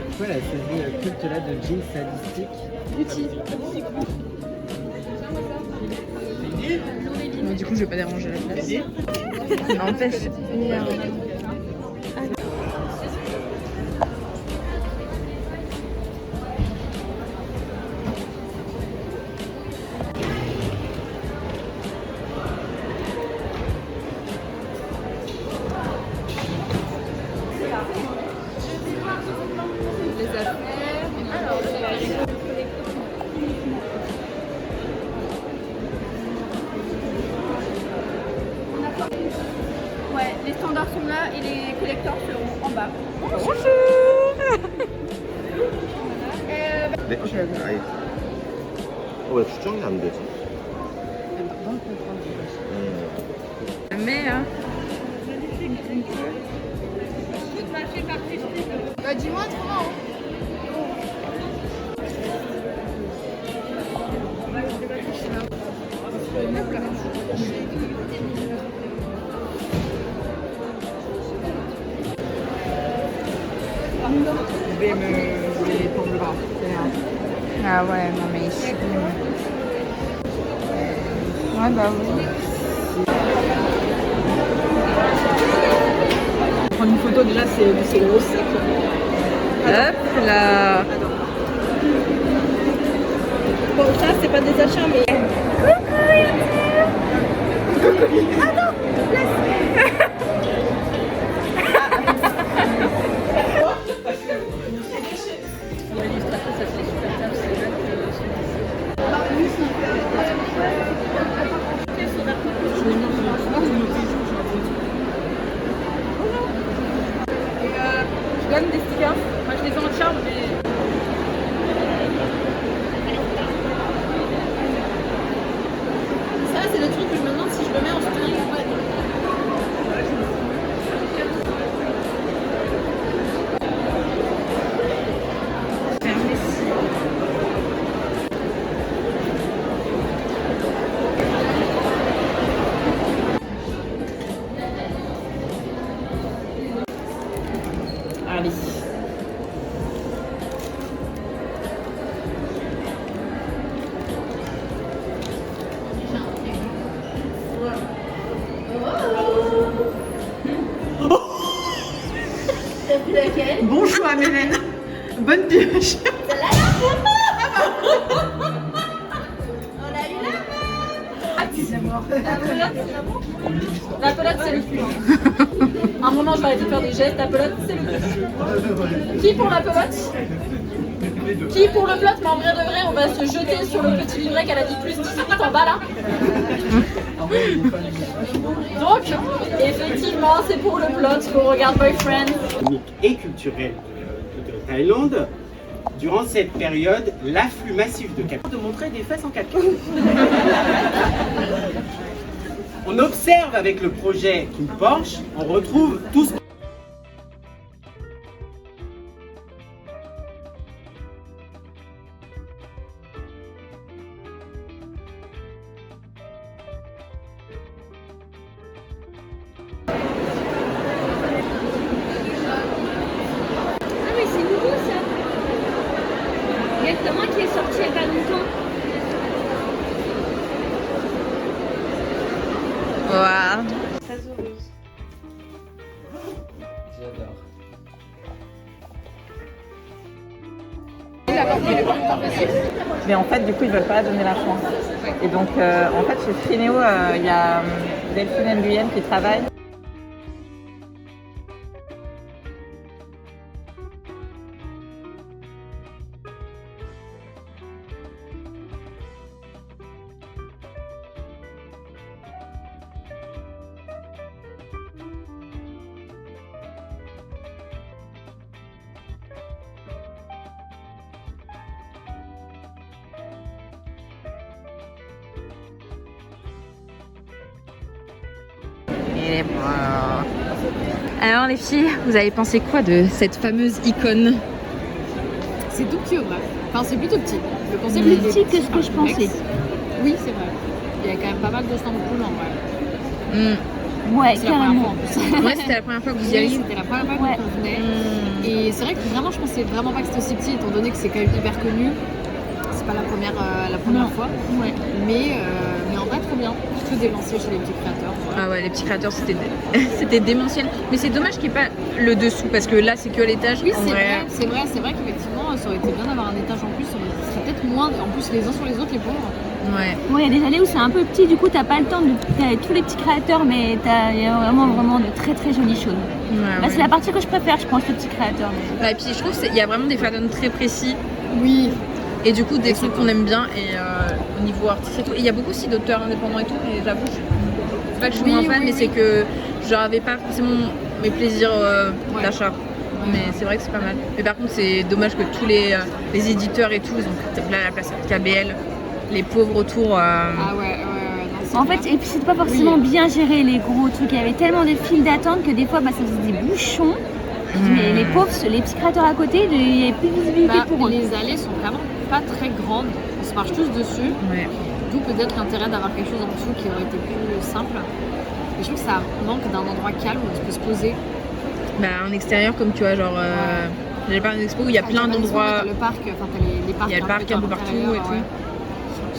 C'est quoi la série culte là de jeans sadistique Gucci. Bon, du coup, je vais pas déranger la place. N'empêche. Ouais, les standards sont là et les collecteurs seront en bas. Bonjour. 네? 아예. 왜 추정이 안 되지? Mais hein. Bah dis-moi autrement. Je vais tendre bas. Ah ouais, non mais ici. Ouais, bah oui. Prendre une photo déjà c'est gros sec. Hop là. Bon ça c'est pas des achats mais. toi, Mélène. Bonne pioche. La pelote, c'est le cul. À un moment, je vais arrêter de faire des gestes. La pelote, c'est le cul. Qui pour la pelote? Qui pour le plot? Mais en vrai de vrai, on va se jeter sur le petit livret qu'elle a dit plus 18 en bas là. Donc, effectivement, c'est pour le plot qu'on regarde Boyfriend. Économique et culturelle de Thaïlande. Durant cette période, l'afflux massif de capitaux de montrer des fesses en 4K. On observe avec le projet King Porsche, on retrouve tout ce Ah mais c'est nouveau ça. Il y a que moi qui est sorti il y a pas longtemps. Waouh. J'adore. Mais en fait, du coup, ils veulent pas donner la chance. Et donc, en fait, chez Strinéo, il y a Delphine Nguyen qui travaille. Alors les filles, vous avez pensé quoi de cette fameuse icône? C'est tout petit au vrai. Enfin, c'est plutôt petit. Le concept Plus est petit que ce que je complexe. pensais. Oui, c'est vrai. Il y a quand même pas mal de stands cool en vrai. Ouais, C'est la première fois carrément. en plus. Ouais, c'était la première fois que vous y Oui, alliez. c'était la première fois Ouais. qu'on venait. Et c'est vrai que vraiment, je pensais vraiment pas que c'était aussi petit, étant donné que c'est quand même hyper connu. C'est pas la première Non. fois. Ouais. Mais en vrai, trop bien. Tout délancé chez les petits créateurs. Voilà. Ah ouais, les petits créateurs, c'était démentiel. Mais c'est dommage qu'il n'y ait pas le dessous, parce que là, c'est que l'étage. Oui, En c'est vrai qu'effectivement, ça aurait été bien d'avoir un étage en plus. Ça serait peut-être moins, en plus, les uns sur les autres, les pauvres. Ouais. Bon, il y a des allées où c'est un peu petit, du coup t'as pas le temps de t'as tous les petits créateurs, mais il y a vraiment de très très jolies choses. Là c'est la partie que je préfère, je pense, les petits créateurs. Mais... Ouais, et puis je trouve qu'il y a vraiment des fadons très précis. Oui. Et du coup, des trucs Exactement. qu'on aime bien. Et au niveau artistique et tout. Et il y a beaucoup aussi d'auteurs indépendants et tout. Et j'avoue, c'est pas que je suis moins fan, mais c'est que j'avais pas forcément mes plaisirs d'achat. Mais c'est vrai que c'est pas mal. Mais par contre, c'est dommage que tous les éditeurs et tout, ils ont là la place de KBL, les pauvres autour. Ah ouais, non, c'est En clair. fait, et puis c'était pas forcément bien géré les gros trucs, il y avait tellement de files d'attente que des fois ça faisait des bouchons. Je dis, mais les pauvres, les petits créateurs à côté, il n'y avait plus de visibilité pour eux. Les allées sont vraiment pas très grandes, on se marche tous dessus, Ouais. d'où peut-être l'intérêt d'avoir quelque chose en dessous qui aurait été plus simple. Et je trouve que ça manque d'un endroit calme où tu peux se poser. Bah, en extérieur, comme tu vois, genre. J'ai pas un expo où il y a plein d'endroits. T'as le parc, enfin t'as les parcs. Il y a le parc un peu partout et tout.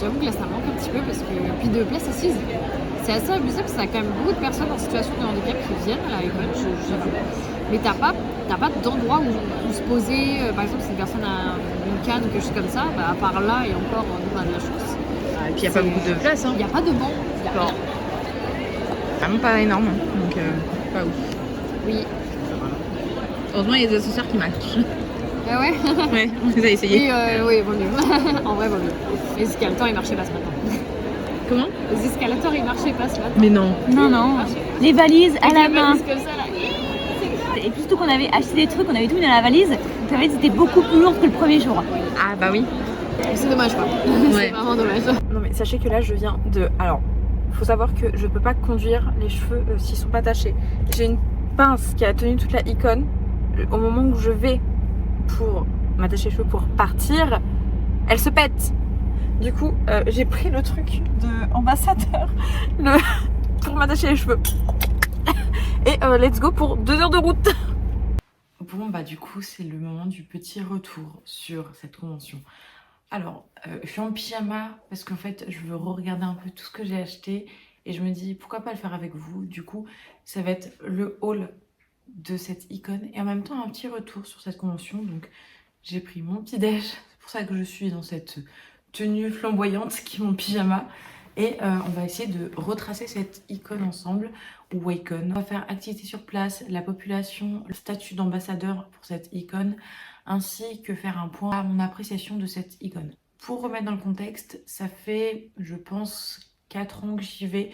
J'avoue que là ça manque un petit peu parce que. Puis de place assise. C'est assez abusé parce que ça a quand même beaucoup de personnes en situation de handicap qui viennent à la Icon, j'avoue. Mais t'as pas d'endroit où se poser. Par exemple, si une personne a une canne ou quelque chose comme ça, bah, à part là et encore, on a de la chance. Et puis il n'y a pas beaucoup de place. Hein. Il n'y a pas de banc. Il y a Non. rien. Vraiment pas énorme. Donc, pas ouf. Oui. Heureusement, il y a des assesseurs qui marchent. Ah ouais. Ouais, on les a essayés. Oui, vaut mieux. En vrai, vaut mieux. Les escalators, ils marchaient pas ce matin. Comment? Les escalators, ils marchaient pas ce matin. Mais non. Non, les valises à la Avec les main. valises comme ça, là. Et puis surtout qu'on avait acheté des trucs, on avait tout mis dans la valise, donc la valise était beaucoup plus lourde que le premier jour. Ah bah oui. C'est dommage, quoi. Ouais. C'est vraiment dommage. Non mais sachez que là je viens de... Alors, faut savoir que je peux pas conduire les cheveux s'ils sont pas attachés. J'ai une pince qui a tenu toute la icône. Au moment où je vais pour m'attacher les cheveux pour partir, elle se pète. Du coup, j'ai pris le truc de ambassadeur pour m'attacher les cheveux. Et let's go pour 2 heures de route. Bon bah du coup c'est le moment du petit retour sur cette convention. Alors je suis en pyjama parce qu'en fait je veux re-regarder un peu tout ce que j'ai acheté et je me dis pourquoi pas le faire avec vous. Du coup ça va être le haul de cette icône et en même temps un petit retour sur cette convention. Donc j'ai pris mon petit déj, c'est pour ça que je suis dans cette tenue flamboyante qui est mon pyjama. Et on va essayer de retracer cette icône ensemble, ou Wacom. On va faire activité sur place, la population, le statut d'ambassadeur pour cette icône, ainsi que faire un point à mon appréciation de cette icône. Pour remettre dans le contexte, ça fait, je pense, 4 ans que j'y vais.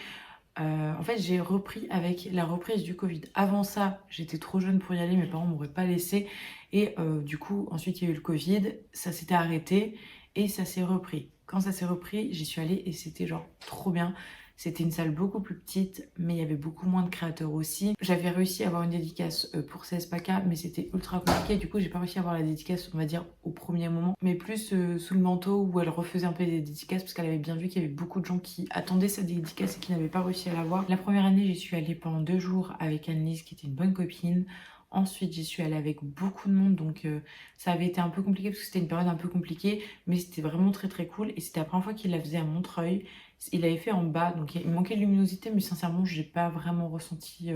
En fait, j'ai repris avec la reprise du Covid. Avant ça, j'étais trop jeune pour y aller, mes parents m'auraient pas laissé. Et du coup, ensuite, il y a eu le Covid, ça s'était arrêté et ça s'est repris. Quand ça s'est repris, j'y suis allée et c'était genre trop bien. C'était une salle beaucoup plus petite, mais il y avait beaucoup moins de créateurs aussi. J'avais réussi à avoir une dédicace pour CSPACA, mais c'était ultra compliqué. Du coup, j'ai pas réussi à avoir la dédicace, on va dire, au premier moment. Mais plus sous le manteau, où elle refaisait un peu des dédicaces, parce qu'elle avait bien vu qu'il y avait beaucoup de gens qui attendaient sa dédicace et qui n'avaient pas réussi à l'avoir. La première année, j'y suis allée pendant 2 jours avec Annelise, qui était une bonne copine. Ensuite, j'y suis allée avec beaucoup de monde, donc ça avait été un peu compliqué parce que c'était une période un peu compliquée, mais c'était vraiment très très cool. Et c'était la première fois qu'il la faisait à Montreuil. Il l'avait fait en bas, donc il manquait de luminosité, mais sincèrement, j'ai pas vraiment ressenti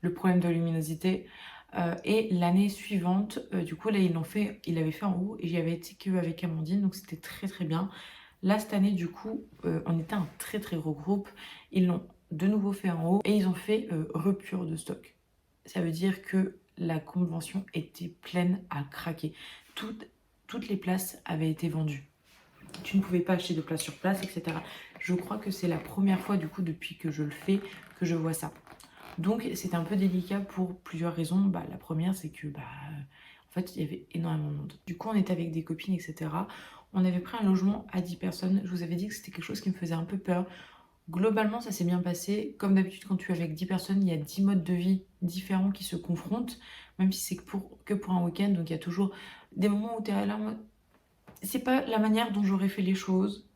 le problème de luminosité. Et l'année suivante, du coup, là, il l'avait fait en haut et j'y avais été qu'avec Amandine, donc c'était très très bien. Là, cette année, du coup, on était un très très gros groupe. Ils l'ont de nouveau fait en haut et ils ont fait rupture de stock. Ça veut dire que la convention était pleine à craquer. Toutes les places avaient été vendues. Tu ne pouvais pas acheter de place sur place, etc. Je crois que c'est la première fois, du coup, depuis que je le fais, que je vois ça. Donc, c'était un peu délicat pour plusieurs raisons. La première, c'est que, en fait, il y avait énormément de monde. Du coup, on était avec des copines, etc. On avait pris un logement à 10 personnes. Je vous avais dit que c'était quelque chose qui me faisait un peu peur. Globalement, ça s'est bien passé. Comme d'habitude, quand tu es avec 10 personnes, il y a 10 modes de vie différents qui se confrontent, même si c'est que pour un week-end. Donc, il y a toujours des moments où tu es là en mode... C'est pas la manière dont j'aurais fait les choses,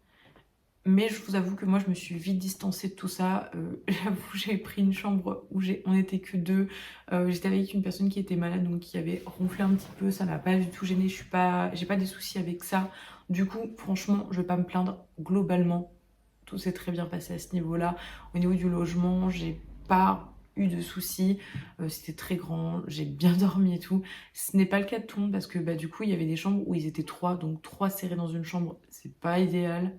mais je vous avoue que moi, je me suis vite distancée de tout ça. J'avoue, j'ai pris une chambre où on était que 2. J'étais avec une personne qui était malade, donc qui avait ronflé un petit peu. Ça m'a pas du tout gênée. J'ai pas des soucis avec ça. Du coup, franchement, je vais pas me plaindre. Globalement, tout s'est très bien passé à ce niveau-là. Au niveau du logement, j'ai pas eu de soucis, c'était très grand, j'ai bien dormi et tout. Ce n'est pas le cas de tout le monde parce que du coup il y avait des chambres où ils étaient 3, donc 3 serrés dans une chambre, c'est pas idéal.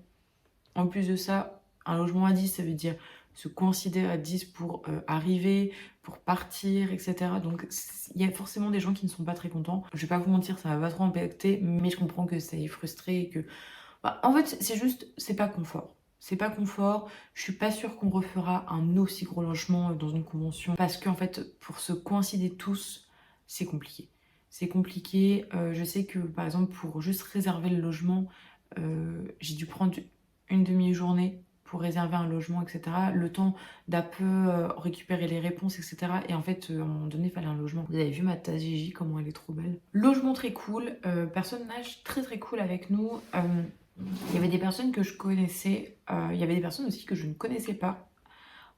En plus de ça, un logement à 10, ça veut dire se coïncider à 10 pour arriver, pour partir, etc. Donc il y a forcément des gens qui ne sont pas très contents. Je vais pas vous mentir, ça m'a pas trop impacté, mais je comprends que ça est frustré et que... en fait, c'est juste, c'est pas confort. C'est pas confort, je suis pas sûre qu'on refera un aussi gros logement dans une convention parce qu'en fait, pour se coïncider tous, c'est compliqué. C'est compliqué, je sais que par exemple, pour juste réserver le logement, j'ai dû prendre une demi-journée pour réserver un logement, etc. Le temps d'un peu récupérer les réponses, etc. Et en fait, à un moment donné, il fallait un logement. Vous avez vu ma tasse Gigi, comment elle est trop belle. Logement très cool, personnage très très cool avec nous. Il y avait des personnes que je connaissais, il y avait des personnes aussi que je ne connaissais pas,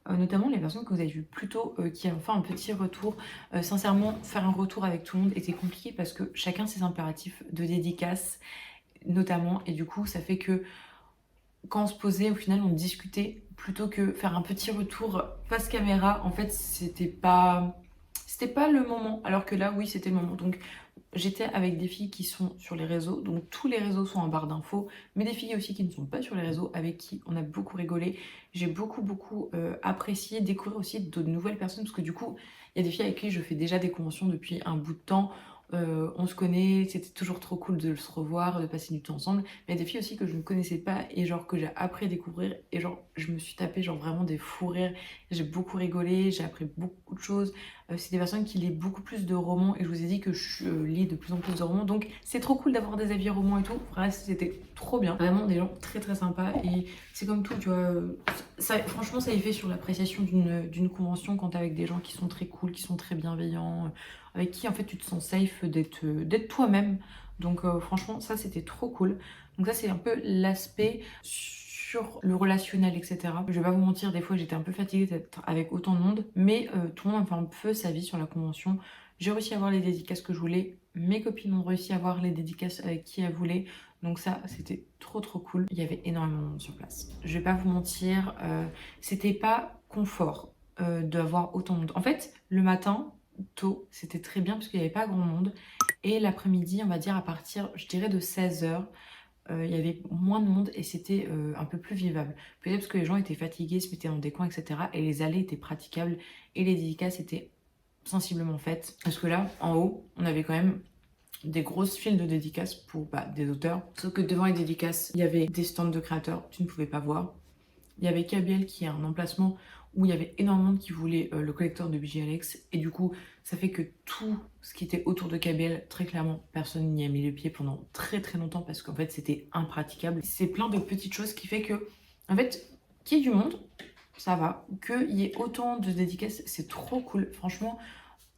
notamment les personnes que vous avez vues plus tôt qui ont fait un petit retour. Sincèrement, faire un retour avec tout le monde était compliqué parce que chacun ses impératifs de dédicace, notamment, et du coup, ça fait que quand on se posait, au final, on discutait plutôt que faire un petit retour face caméra. En fait, c'était pas le moment, alors que là, oui, c'était le moment. Donc, j'étais avec des filles qui sont sur les réseaux, donc tous les réseaux sont en barre d'infos, mais des filles aussi qui ne sont pas sur les réseaux, avec qui on a beaucoup rigolé. J'ai beaucoup apprécié découvrir aussi de nouvelles personnes, parce que du coup, il y a des filles avec qui je fais déjà des conventions depuis un bout de temps. On se connaît, c'était toujours trop cool de se revoir, de passer du temps ensemble. Mais il y a des filles aussi que je ne connaissais pas et genre que j'ai appris à découvrir et genre je me suis tapé genre vraiment des fous rires. J'ai beaucoup rigolé, j'ai appris beaucoup de choses. C'est des personnes qui lisent beaucoup plus de romans et je vous ai dit que je lis de plus en plus de romans. Donc c'est trop cool d'avoir des avis romans et tout. Bref, c'était trop bien. Vraiment des gens très très sympas et c'est comme tout, tu vois. Franchement, ça y fait sur l'appréciation d'une convention quand t'es avec des gens qui sont très cool, qui sont très bienveillants, avec qui en fait tu te sens safe d'être toi-même. Donc franchement, ça c'était trop cool. Donc ça c'est un peu l'aspect sur le relationnel, etc. Je vais pas vous mentir, des fois j'étais un peu fatiguée d'être avec autant de monde, mais tout le monde a fait un peu sa vie sur la convention. J'ai réussi à avoir les dédicaces que je voulais. Mes copines ont réussi à avoir les dédicaces avec qui elles voulaient. Donc ça, c'était trop cool. Il y avait énormément de monde sur place. Je vais pas vous mentir, c'était pas confort d'avoir autant de monde. En fait, le matin, tôt, c'était très bien parce qu'il n'y avait pas grand monde. Et l'après-midi, on va dire à partir, je dirais de 16h, il y avait moins de monde et c'était un peu plus vivable. Peut-être parce que les gens étaient fatigués, se mettaient dans des coins, etc. Et les allées étaient praticables et les dédicaces étaient sensiblement faites. Parce que là, en haut, on avait quand même des grosses files de dédicaces pour des auteurs. Sauf que devant les dédicaces, il y avait des stands de créateurs, tu ne pouvais pas voir. Il y avait KBL qui est un emplacement où il y avait énormément de qui voulaient le collecteur de BJ Alex. Et du coup, ça fait que tout ce qui était autour de KBL, très clairement, personne n'y a mis le pied pendant très très longtemps parce qu'en fait, c'était impraticable. C'est plein de petites choses qui fait que, en fait, qu'il y ait du monde, ça va. Qu'il y ait autant de dédicaces, c'est trop cool. Franchement,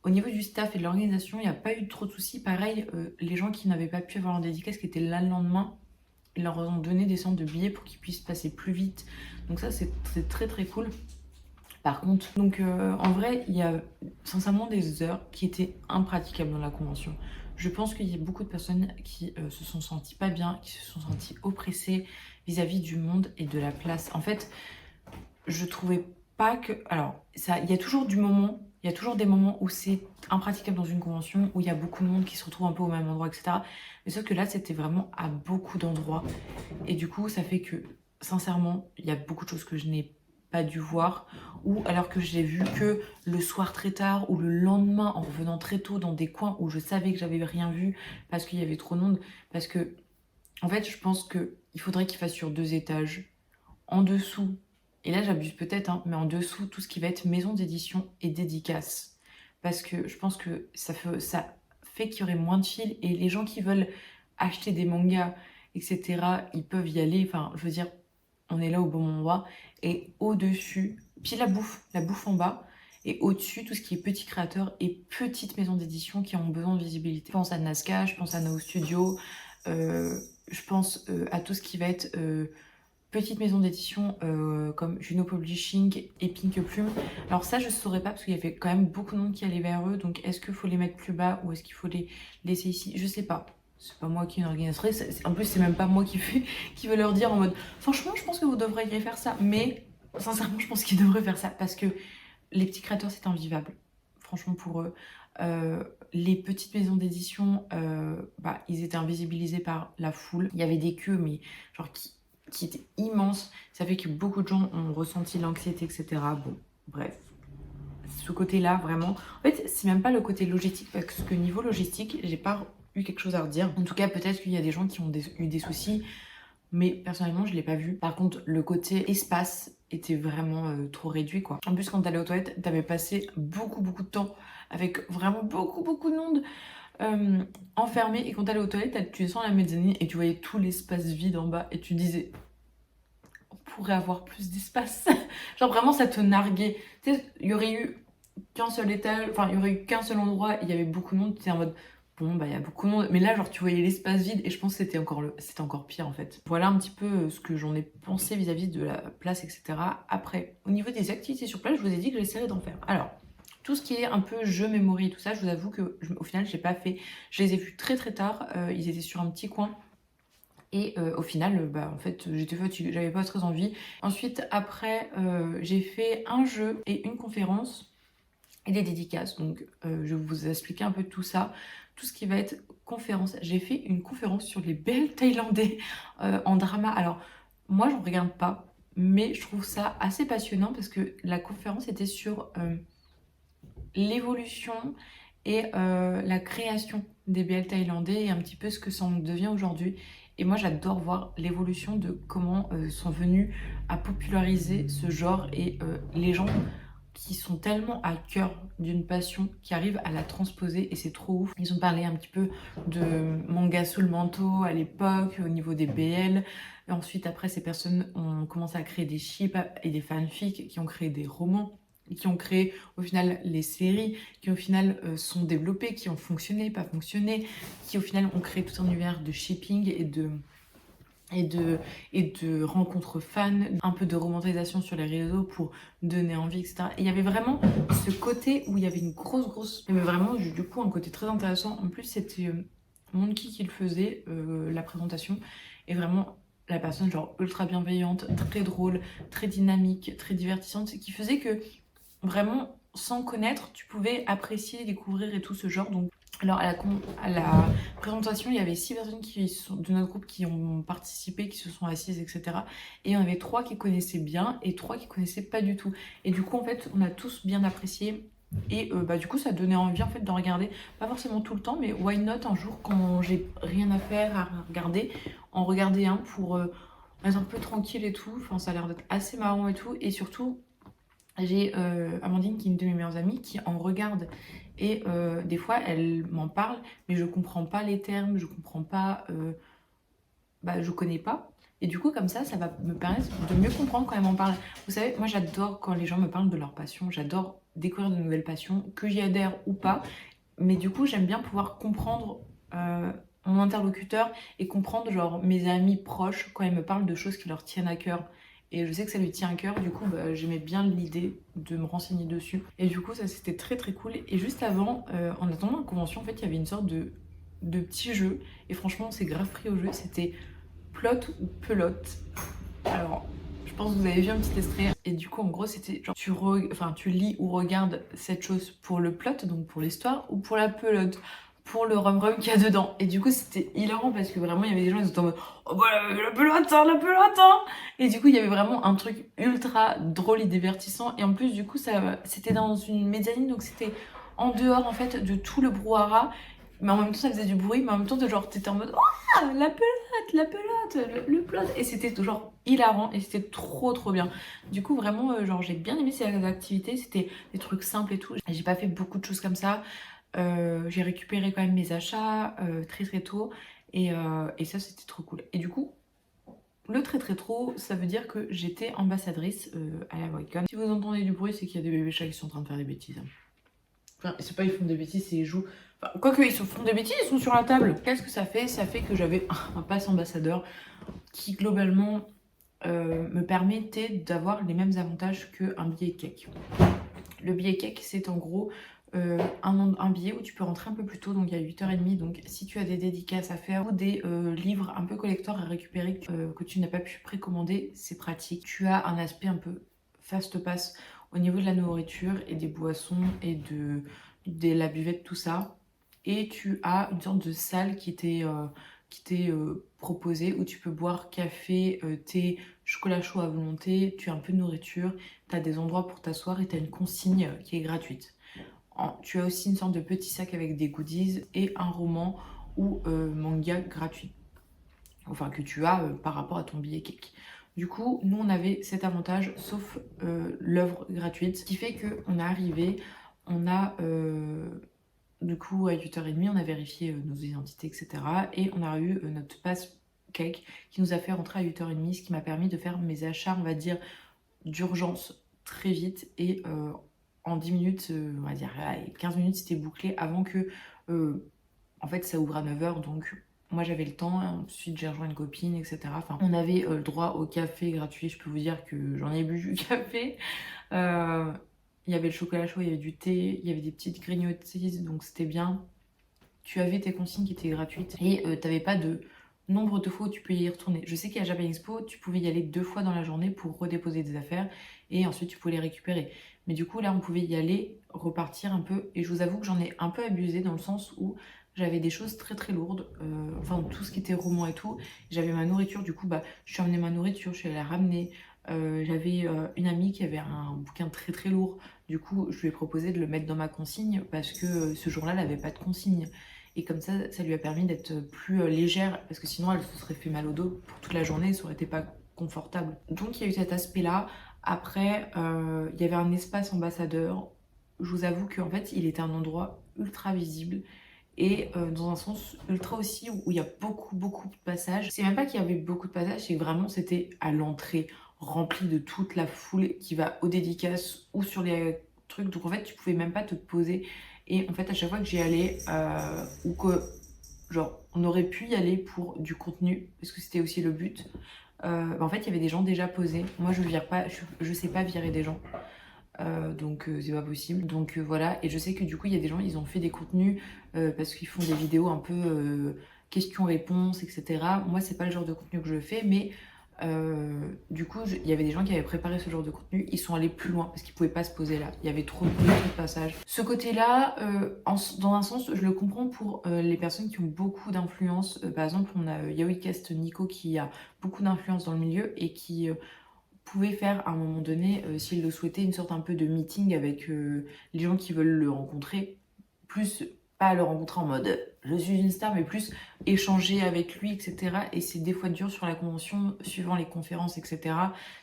au niveau du staff et de l'organisation, il n'y a pas eu trop de soucis. Pareil, les gens qui n'avaient pas pu avoir leur dédicace, qui étaient là le lendemain, ils leur ont donné des centres de billets pour qu'ils puissent passer plus vite. Donc ça, c'est très très cool. Par contre, donc en vrai, il y a sincèrement des heures qui étaient impraticables dans la convention. Je pense qu'il y a beaucoup de personnes qui se sont senties pas bien, qui se sont senties oppressées vis-à-vis du monde et de la place. En fait, je trouvais pas que... Alors, il y a toujours des moments où c'est impraticable dans une convention, où il y a beaucoup de monde qui se retrouve un peu au même endroit, etc. Mais sauf que là, c'était vraiment à beaucoup d'endroits. Et du coup, ça fait que, sincèrement, il y a beaucoup de choses que je n'ai pas dû voir, ou alors que j'ai vu que le soir très tard, ou le lendemain, en revenant très tôt dans des coins où je savais que j'avais rien vu, parce qu'il y avait trop de monde. Parce que, en fait, je pense qu'il faudrait qu'il fasse sur 2 étages, en dessous. Et là, j'abuse peut-être, hein, mais en dessous, tout ce qui va être maison d'édition et dédicace. Parce que je pense que ça fait qu'il y aurait moins de fils et les gens qui veulent acheter des mangas, etc., ils peuvent y aller. Enfin, je veux dire, on est là au bon endroit. Et au-dessus, puis la bouffe en bas. Et au-dessus, tout ce qui est petits créateurs et petites maisons d'édition qui ont besoin de visibilité. Je pense à Nazca, je pense à Nao Studio, je pense à tout ce qui va être... petites maisons d'édition comme Juno Publishing et Pink Plume. Alors ça, je ne saurais pas parce qu'il y avait quand même beaucoup de monde qui allait vers eux. Donc est-ce qu'il faut les mettre plus bas ou est-ce qu'il faut les laisser ici? Je sais pas. C'est pas moi qui est une organisatrice. En plus, c'est même pas moi qui veux leur dire en mode franchement, je pense que vous devriez faire ça. Mais sincèrement, je pense qu'ils devraient faire ça parce que les petits créateurs, c'est invivable. Franchement, pour eux. Les petites maisons d'édition, ils étaient invisibilisés par la foule. Il y avait des queues, mais genre qui était immense. Ça fait que beaucoup de gens ont ressenti l'anxiété, etc. Bon, bref. Ce côté-là, vraiment... En fait, c'est même pas le côté logistique, parce que niveau logistique, j'ai pas eu quelque chose à redire. En tout cas, peut-être qu'il y a des gens qui ont eu des soucis, mais personnellement, je l'ai pas vu. Par contre, le côté espace était vraiment trop réduit, quoi. En plus, quand t'allais aux toilettes, t'avais passé beaucoup de temps avec vraiment beaucoup de monde enfermé, et quand t'allais aux toilettes, tu descends à la mezzanine et tu voyais tout l'espace vide en bas et tu disais on pourrait avoir plus d'espace. Genre vraiment ça te narguait. Tu sais, il y aurait eu qu'un seul étage, enfin il y aurait eu qu'un seul endroit et il y avait beaucoup de monde, tu étais en mode bon il y a beaucoup de monde, mais là genre tu voyais l'espace vide et je pense que c'était encore pire en fait. Voilà un petit peu ce que j'en ai pensé vis-à-vis de la place, etc. Après, au niveau des activités sur place, je vous ai dit que j'essaierais d'en faire. Alors, tout ce qui est un peu jeu, memory et tout ça, je vous avoue que au final, je l'ai pas fait. Je les ai vus très tard. Ils étaient sur un petit coin. Et au final, en fait, j'étais fatiguée. J'avais pas très envie. Ensuite, après, j'ai fait un jeu et une conférence et des dédicaces. Donc, je vais vous expliquer un peu tout ça. Tout ce qui va être conférence. J'ai fait une conférence sur les BL thaïlandais en drama. Alors, moi, je ne regarde pas. Mais je trouve ça assez passionnant parce que la conférence était sur... l'évolution et la création des BL thaïlandais et un petit peu ce que ça en devient aujourd'hui. Et moi j'adore voir l'évolution de comment sont venus à populariser ce genre et les gens qui sont tellement à cœur d'une passion qui arrivent à la transposer et c'est trop ouf. Ils ont parlé un petit peu de manga sous le manteau à l'époque au niveau des BL. Et ensuite après ces personnes ont commencé à créer des ships et des fanfics qui ont créé des romans, qui ont créé au final les séries, qui au final sont développées, qui ont fonctionné, pas fonctionné, qui au final ont créé tout un univers de shipping et de rencontres fans, un peu de romantisation sur les réseaux pour donner envie, etc. Et il y avait vraiment ce côté où il y avait une grosse... Mais vraiment, du coup, un côté très intéressant. En plus, c'était Monkey qui le faisait, la présentation. Et vraiment, la personne genre ultra bienveillante, très drôle, très dynamique, très divertissante, qui faisait que... Vraiment, sans connaître, tu pouvais apprécier, découvrir et tout ce genre. Donc, alors à la présentation, il y avait 6 personnes de notre groupe qui ont participé, qui se sont assises, etc. Et il y en avait 3 qui connaissaient bien et 3 qui connaissaient pas du tout. Et du coup, en fait, on a tous bien apprécié. Et du coup, ça donnait envie en fait d'en regarder, pas forcément tout le temps, mais why not un jour quand j'ai rien à faire à regarder, en regarder un pour être un peu tranquille et tout. Enfin, ça a l'air d'être assez marrant et tout. Et surtout, j'ai Amandine qui est une de mes meilleures amies qui en regarde et des fois elle m'en parle mais je comprends pas les termes, je comprends pas, je connais pas et du coup comme ça va me permettre de mieux comprendre quand elle m'en parle. Vous savez, moi j'adore quand les gens me parlent de leur passion, j'adore découvrir de nouvelles passions, que j'y adhère ou pas, mais du coup j'aime bien pouvoir comprendre mon interlocuteur et comprendre genre mes amis proches quand ils me parlent de choses qui leur tiennent à cœur. Et je sais que ça lui tient à cœur, du coup j'aimais bien l'idée de me renseigner dessus. Et du coup ça c'était très très cool. Et juste avant, en attendant la convention, en fait il y avait une sorte de petit jeu. Et franchement on s'est grave pris au jeu, c'était plot ou pelote. Alors je pense que vous avez vu un petit extrait. Et du coup en gros c'était genre tu lis ou regardes cette chose pour le plot, donc pour l'histoire, ou pour la pelote, pour le rhum qu'il y a dedans. Et du coup c'était hilarant parce que vraiment il y avait des gens qui étaient en mode oh bah la pelote hein, la pelote hein. Et du coup il y avait vraiment un truc ultra drôle et divertissant. Et en plus du coup c'était dans une mezzanine, donc c'était en dehors en fait de tout le brouhaha. Mais en même temps ça faisait du bruit, mais en même temps genre t'étais en mode oh la pelote, le plot. Et c'était genre hilarant et c'était trop trop bien. Du coup vraiment genre j'ai bien aimé ces activités, c'était des trucs simples et tout. J'ai pas fait beaucoup de choses comme ça. J'ai récupéré quand même mes achats très très tôt et ça c'était trop cool. Et du coup le très très trop, ça veut dire que j'étais ambassadrice à la Wicon. Si vous entendez du bruit, c'est qu'il y a des bébés chats qui sont en train de faire des bêtises. Enfin, c'est pas ils font des bêtises, c'est ils jouent. Enfin, quoique ils font des bêtises, ils sont sur la table. Qu'est-ce que ça fait? Ça fait que j'avais un pass ambassadeur qui globalement me permettait d'avoir les mêmes avantages qu'un billet cake. Le billet cake, c'est en gros un billet où tu peux rentrer un peu plus tôt, donc il y a 8h30. Donc si tu as des dédicaces à faire ou des livres un peu collector à récupérer que tu n'as pas pu précommander, c'est pratique. Tu as un aspect un peu fast pass au niveau de la nourriture et des boissons et de la buvette, tout ça. Et tu as une sorte de salle qui t'est proposée où tu peux boire café, thé, chocolat chaud à volonté, tu as un peu de nourriture, tu as des endroits pour t'asseoir et tu as une consigne qui est gratuite. Tu as aussi une sorte de petit sac avec des goodies et un roman ou manga gratuit. Enfin que tu as par rapport à ton billet cake. Du coup, nous on avait cet avantage, sauf l'œuvre gratuite, ce qui fait qu'on est arrivé, on a du coup à 8h30, on a vérifié nos identités, etc. Et on a eu notre pass cake qui nous a fait rentrer à 8h30, ce qui m'a permis de faire mes achats, on va dire, d'urgence très vite. Et en 10 minutes, on va dire 15 minutes, c'était bouclé avant que, en fait, ça ouvre à 9h, donc... Moi j'avais le temps, ensuite j'ai rejoint une copine, etc. Enfin, on avait le droit au café gratuit, je peux vous dire que j'en ai bu du café. Il y avait le chocolat chaud, il y avait du thé, il y avait des petites grignotises, donc c'était bien. Tu avais tes consignes qui étaient gratuites et t'avais pas de nombre de fois où tu peux y retourner. Je sais qu'à Japan Expo, tu pouvais y aller 2 fois dans la journée pour redéposer des affaires et ensuite tu pouvais les récupérer. Mais du coup là on pouvait y aller, repartir un peu, et je vous avoue que j'en ai un peu abusé dans le sens où j'avais des choses très très lourdes, enfin tout ce qui était roman et tout. J'avais ma nourriture, du coup je suis amenée ma nourriture, je suis allée la ramener. J'avais une amie qui avait un bouquin très très lourd, du coup je lui ai proposé de le mettre dans ma consigne parce que ce jour-là elle n'avait pas de consigne. Et comme ça lui a permis d'être plus légère, parce que sinon elle se serait fait mal au dos pour toute la journée, ça aurait été pas confortable. Donc il y a eu cet aspect-là. Après, il y avait un espace ambassadeur. Je vous avoue qu'en fait il était un endroit ultra visible. Et dans un sens ultra aussi où il y a beaucoup de passages. C'est même pas qu'il y avait beaucoup de passages, c'est que vraiment c'était à l'entrée, rempli de toute la foule qui va aux dédicaces ou sur les trucs. Donc en fait tu pouvais même pas te poser. Et en fait à chaque fois que j'y allais, ou que genre on aurait pu y aller pour du contenu, parce que c'était aussi le but, en fait il y avait des gens déjà posés. Moi je vire pas, je sais pas virer des gens. Donc c'est pas possible, donc voilà. Et je sais que du coup il y a des gens, ils ont fait des contenus parce qu'ils font des vidéos un peu questions-réponses, etc. Moi c'est pas le genre de contenu que je fais, mais Du coup, il y avait des gens qui avaient préparé ce genre de contenu, ils sont allés plus loin parce qu'ils pouvaient pas se poser là. Il y avait trop de passages. Ce côté-là, dans un sens, je le comprends pour les personnes qui ont beaucoup d'influence. Par exemple, on a Yaoicast Nico qui a beaucoup d'influence dans le milieu et qui pouvait faire à un moment donné, s'il le souhaitait, une sorte un peu de meeting avec les gens qui veulent le rencontrer. Plus pas le rencontrer en mode je suis une star, mais plus échanger avec lui, etc. Et c'est des fois dur sur la convention, suivant les conférences, etc.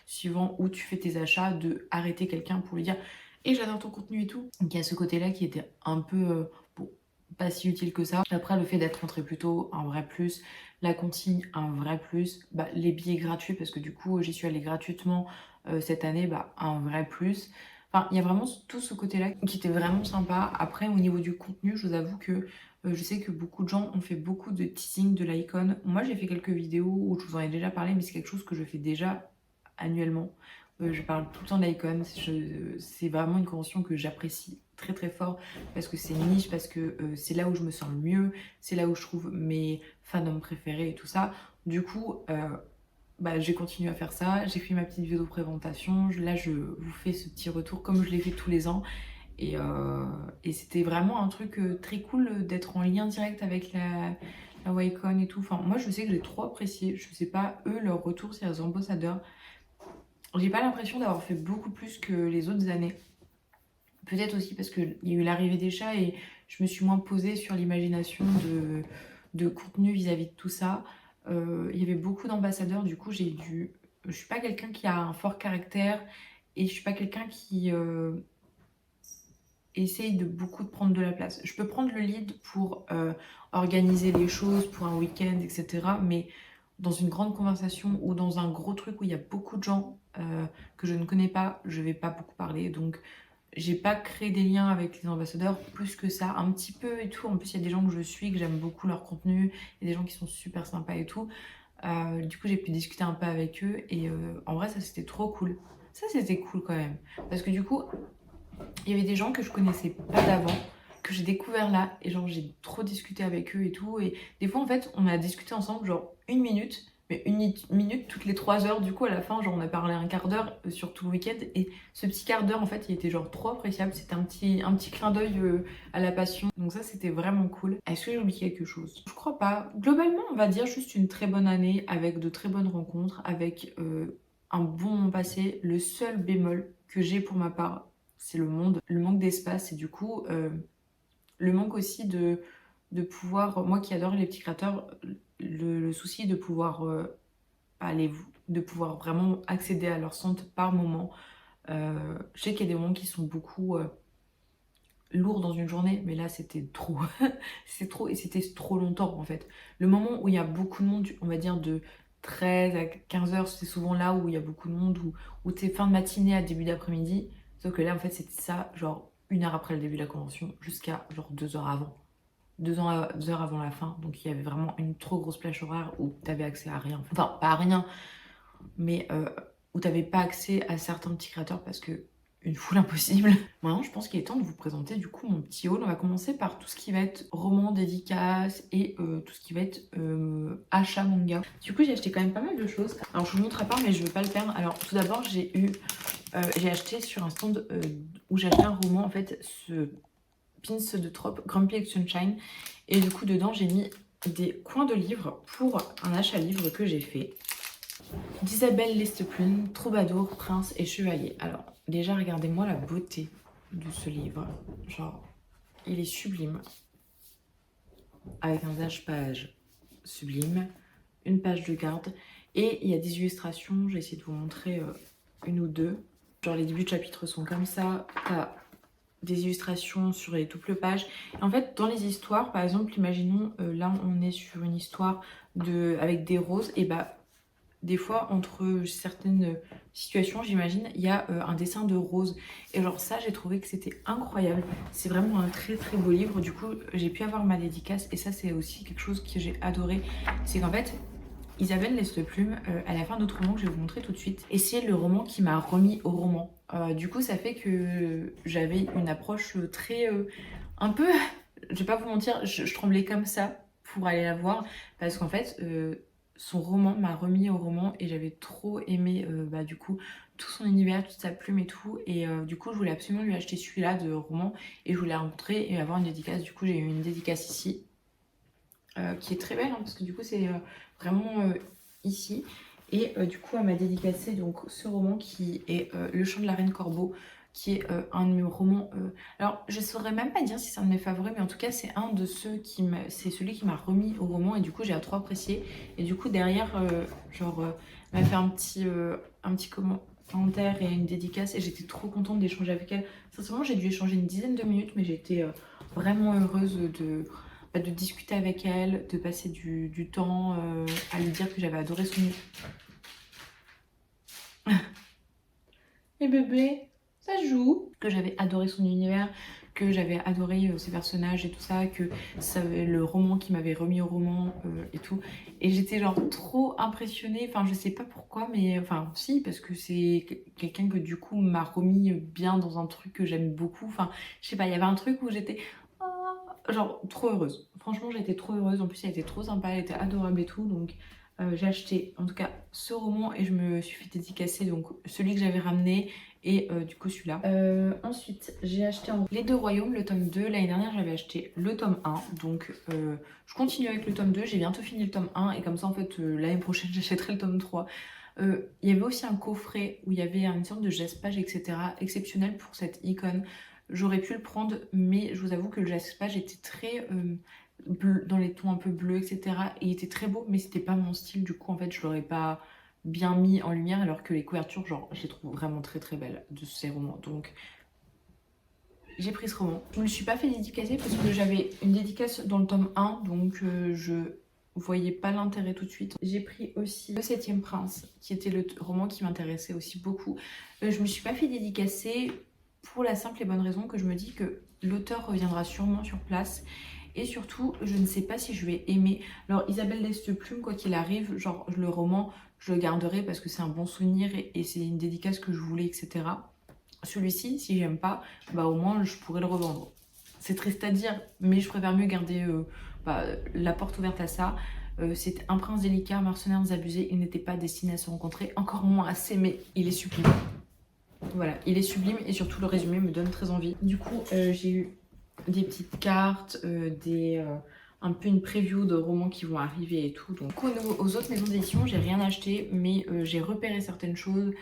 Suivant où tu fais tes achats, de arrêter quelqu'un pour lui dire et j'adore ton contenu et tout. Donc il y a ce côté-là qui était un peu bon, pas si utile que ça. Après, le fait d'être rentré plus tôt, un vrai plus. La consigne, un vrai plus. Bah, les billets gratuits, parce que du coup, j'y suis allée gratuitement cette année, bah, un vrai plus. Enfin, il y a vraiment tout ce côté-là qui était vraiment sympa. Après, au niveau du contenu, je vous avoue que je sais que beaucoup de gens ont fait beaucoup de teasing de l'icône. Moi, j'ai fait quelques vidéos où je vous en ai déjà parlé, mais c'est quelque chose que je fais déjà annuellement. Je parle tout le temps de l'icône. C'est vraiment une convention que j'apprécie très très fort parce que c'est niche, parce que c'est là où je me sens le mieux, c'est là où je trouve mes fandoms préférés et tout ça. Du coup, bah, j'ai continué à faire ça, j'ai fait ma petite vidéo de présentation, là je vous fais ce petit retour comme je l'ai fait tous les ans et c'était vraiment un truc très cool d'être en lien direct avec la Waycon et tout. Enfin, moi je sais que j'ai trop apprécié, je sais pas eux leur retour sur les ambassadeurs, j'ai pas l'impression d'avoir fait beaucoup plus que les autres années. Peut-être aussi parce qu'il y a eu l'arrivée des chats et je me suis moins posée sur l'imagination de contenu vis-à-vis de tout ça. Il y avait beaucoup d'ambassadeurs, du coup je suis pas quelqu'un qui a un fort caractère et je suis pas quelqu'un qui essaye de beaucoup de prendre de la place. Je peux prendre le lead pour organiser les choses, pour un week-end, etc. Mais dans une grande conversation ou dans un gros truc où il y a beaucoup de gens que je ne connais pas, je vais pas beaucoup parler. Donc j'ai pas créé des liens avec les ambassadeurs plus que ça, un petit peu et tout. En plus, il y a des gens que je suis, que j'aime beaucoup leur contenu, il y a des gens qui sont super sympas et tout. Du coup, j'ai pu discuter un peu avec eux et en vrai, ça c'était trop cool. Ça c'était cool quand même. Parce que du coup, il y avait des gens que je connaissais pas d'avant, que j'ai découvert là et genre j'ai trop discuté avec eux et tout. Et des fois, en fait, on a discuté ensemble genre une minute. Mais une minute toutes les 3 heures, du coup à la fin genre on a parlé un quart d'heure sur tout le week-end et ce petit quart d'heure en fait il était genre trop appréciable, c'était un petit clin d'œil à la passion, donc ça c'était vraiment cool. Est-ce que j'ai oublié quelque chose? Je crois pas. Globalement on va dire juste une très bonne année avec de très bonnes rencontres, avec un bon moment passé. Le seul bémol que j'ai pour ma part c'est le manque d'espace et du coup le manque aussi de pouvoir, moi qui adore les petits créateurs, le souci de pouvoir de pouvoir vraiment accéder à leur centre par moment. Je sais qu'il y a des moments qui sont beaucoup lourds dans une journée, mais là c'était trop. C'est trop et c'était trop longtemps en fait. Le moment où il y a beaucoup de monde, on va dire de 13 à 15 heures, c'est souvent là où il y a beaucoup de monde, où t'es fin de matinée à début d'après-midi. Sauf que là en fait c'était ça, genre 1 heure après le début de la convention, jusqu'à genre 2 heures avant. 2 heures avant la fin, donc il y avait vraiment une trop grosse plage horaire où t'avais accès à rien, enfin pas à rien, mais où t'avais pas accès à certains petits créateurs parce que une foule impossible. Maintenant je pense qu'il est temps de vous présenter du coup mon petit haul. On va commencer par tout ce qui va être roman, dédicace et tout ce qui va être achat manga. Du coup j'ai acheté quand même pas mal de choses, alors je vous montre à part mais je veux pas le perdre. Alors tout d'abord j'ai acheté sur un stand où j'ai acheté un roman, en fait ce pins de trop Grumpy X Sunshine, et du coup dedans j'ai mis des coins de livres pour un achat livre que j'ai fait d'Isabelle Lesteplume, Troubadour, Prince et Chevalier. Alors déjà regardez-moi la beauté de ce livre, genre il est sublime avec un page sublime, une page de garde et il y a des illustrations. J'ai essayé de vous montrer une ou deux, genre les débuts de chapitre sont comme ça, t'as des illustrations sur les doubles pages. Et en fait, dans les histoires, par exemple, imaginons, là on est sur une histoire avec des roses, et bah des fois entre certaines situations, j'imagine, il y a un dessin de rose. Et genre ça, j'ai trouvé que c'était incroyable. C'est vraiment un très très beau livre. Du coup, j'ai pu avoir ma dédicace et ça c'est aussi quelque chose que j'ai adoré. C'est qu'en fait, Isabelle Lesteplume, elle a fait un autre roman que je vais vous montrer tout de suite. Et c'est le roman qui m'a remis au roman. Du coup, ça fait que j'avais une approche très... un peu... Je vais pas vous mentir, je tremblais comme ça pour aller la voir. Parce qu'en fait, son roman m'a remis au roman et j'avais trop aimé du coup tout son univers, toute sa plume et tout. Et du coup je voulais absolument lui acheter celui-là de roman et je voulais la rencontrer et avoir une dédicace. Du coup j'ai eu une dédicace ici qui est très belle parce que du coup c'est vraiment ici. Et du coup elle m'a dédicacé donc ce roman qui est Le Chant de la Reine Corbeau, qui est un de mes romans. Alors je saurais même pas dire si c'est un de mes favoris, mais en tout cas c'est un de ceux c'est celui qui m'a remis au roman et du coup j'ai trop apprécié. Et du coup derrière elle m'a fait un petit commentaire et une dédicace et j'étais trop contente d'échanger avec elle. Sincèrement j'ai dû échanger une dizaine de minutes, mais j'étais vraiment heureuse de discuter avec elle, de passer du temps à lui dire que j'avais adoré son et bébé, ça joue. Que j'avais adoré son univers, que j'avais adoré ses personnages et tout ça, que le roman qui m'avait remis au roman et tout. Et j'étais genre trop impressionnée, enfin je sais pas pourquoi, mais enfin si, parce que c'est quelqu'un que du coup m'a remis bien dans un truc que j'aime beaucoup. Enfin je sais pas, il y avait un truc où j'étais genre trop heureuse. Franchement j'étais trop heureuse, en plus elle était trop sympa, elle était adorable et tout, donc... j'ai acheté en tout cas ce roman et je me suis fait dédicacer donc celui que j'avais ramené et du coup celui-là. Ensuite j'ai acheté Les Deux Royaumes, le tome 2. L'année dernière j'avais acheté le tome 1, donc je continue avec le tome 2, j'ai bientôt fini le tome 1 et comme ça en fait l'année prochaine j'achèterai le tome 3. Il y avait aussi un coffret où il y avait une sorte de geste-page etc. exceptionnel pour cette icône. J'aurais pu le prendre mais je vous avoue que le geste-page était très... bleu, dans les tons un peu bleus etc. Et il était très beau mais c'était pas mon style, du coup en fait je l'aurais pas bien mis en lumière, alors que les couvertures genre je les trouve vraiment très très belles de ces romans, donc j'ai pris ce roman. Je me le suis pas fait dédicacer parce que j'avais une dédicace dans le tome 1 donc je voyais pas l'intérêt tout de suite. J'ai pris aussi Le 7e Prince qui était le roman qui m'intéressait aussi beaucoup. Je me suis pas fait dédicacer pour la simple et bonne raison que je me dis que l'auteur reviendra sûrement sur place. Et surtout, je ne sais pas si je vais aimer. Alors Isabelle Desteplume, quoi qu'il arrive, genre le roman, je le garderai parce que c'est un bon souvenir et c'est une dédicace que je voulais, etc. Celui-ci, si j'aime pas, bah au moins je pourrais le revendre. C'est triste à dire, mais je préfère mieux garder la porte ouverte à ça. C'est un prince délicat, mercenaires abusés, il n'était pas destiné à se rencontrer, encore moins à s'aimer, il est sublime. Voilà, il est sublime et surtout le résumé me donne très envie. Du coup, j'ai eu des petites cartes, un peu une preview de romans qui vont arriver et tout. Donc aux autres maisons d'édition, j'ai rien acheté, mais j'ai repéré certaines choses.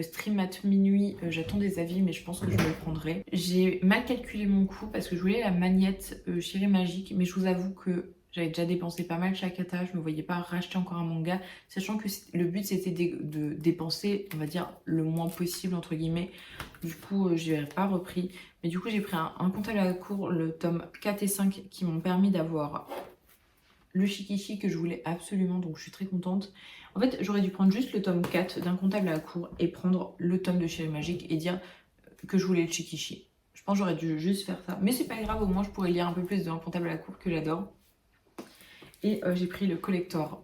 Stream at minuit, j'attends des avis, mais je pense que je me le prendrai. J'ai mal calculé mon coût parce que je voulais la magnette Chérie Magique, mais je vous avoue que j'avais déjà dépensé pas mal chaque Akata, je me voyais pas racheter encore un manga, sachant que le but c'était de dépenser, on va dire, le moins possible entre guillemets. Du coup, je n'avais pas repris. Mais du coup, j'ai pris un comptable à la cour, le tome 4 et 5, qui m'ont permis d'avoir le Shikishi que je voulais absolument, donc je suis très contente. En fait, j'aurais dû prendre juste le tome 4 d'un comptable à la cour et prendre le tome de Chérie Magique et dire que je voulais le Shikishi. Je pense que j'aurais dû juste faire ça. Mais c'est pas grave, au moins je pourrais lire un peu plus d'un comptable à la cour que j'adore. Et j'ai pris le collector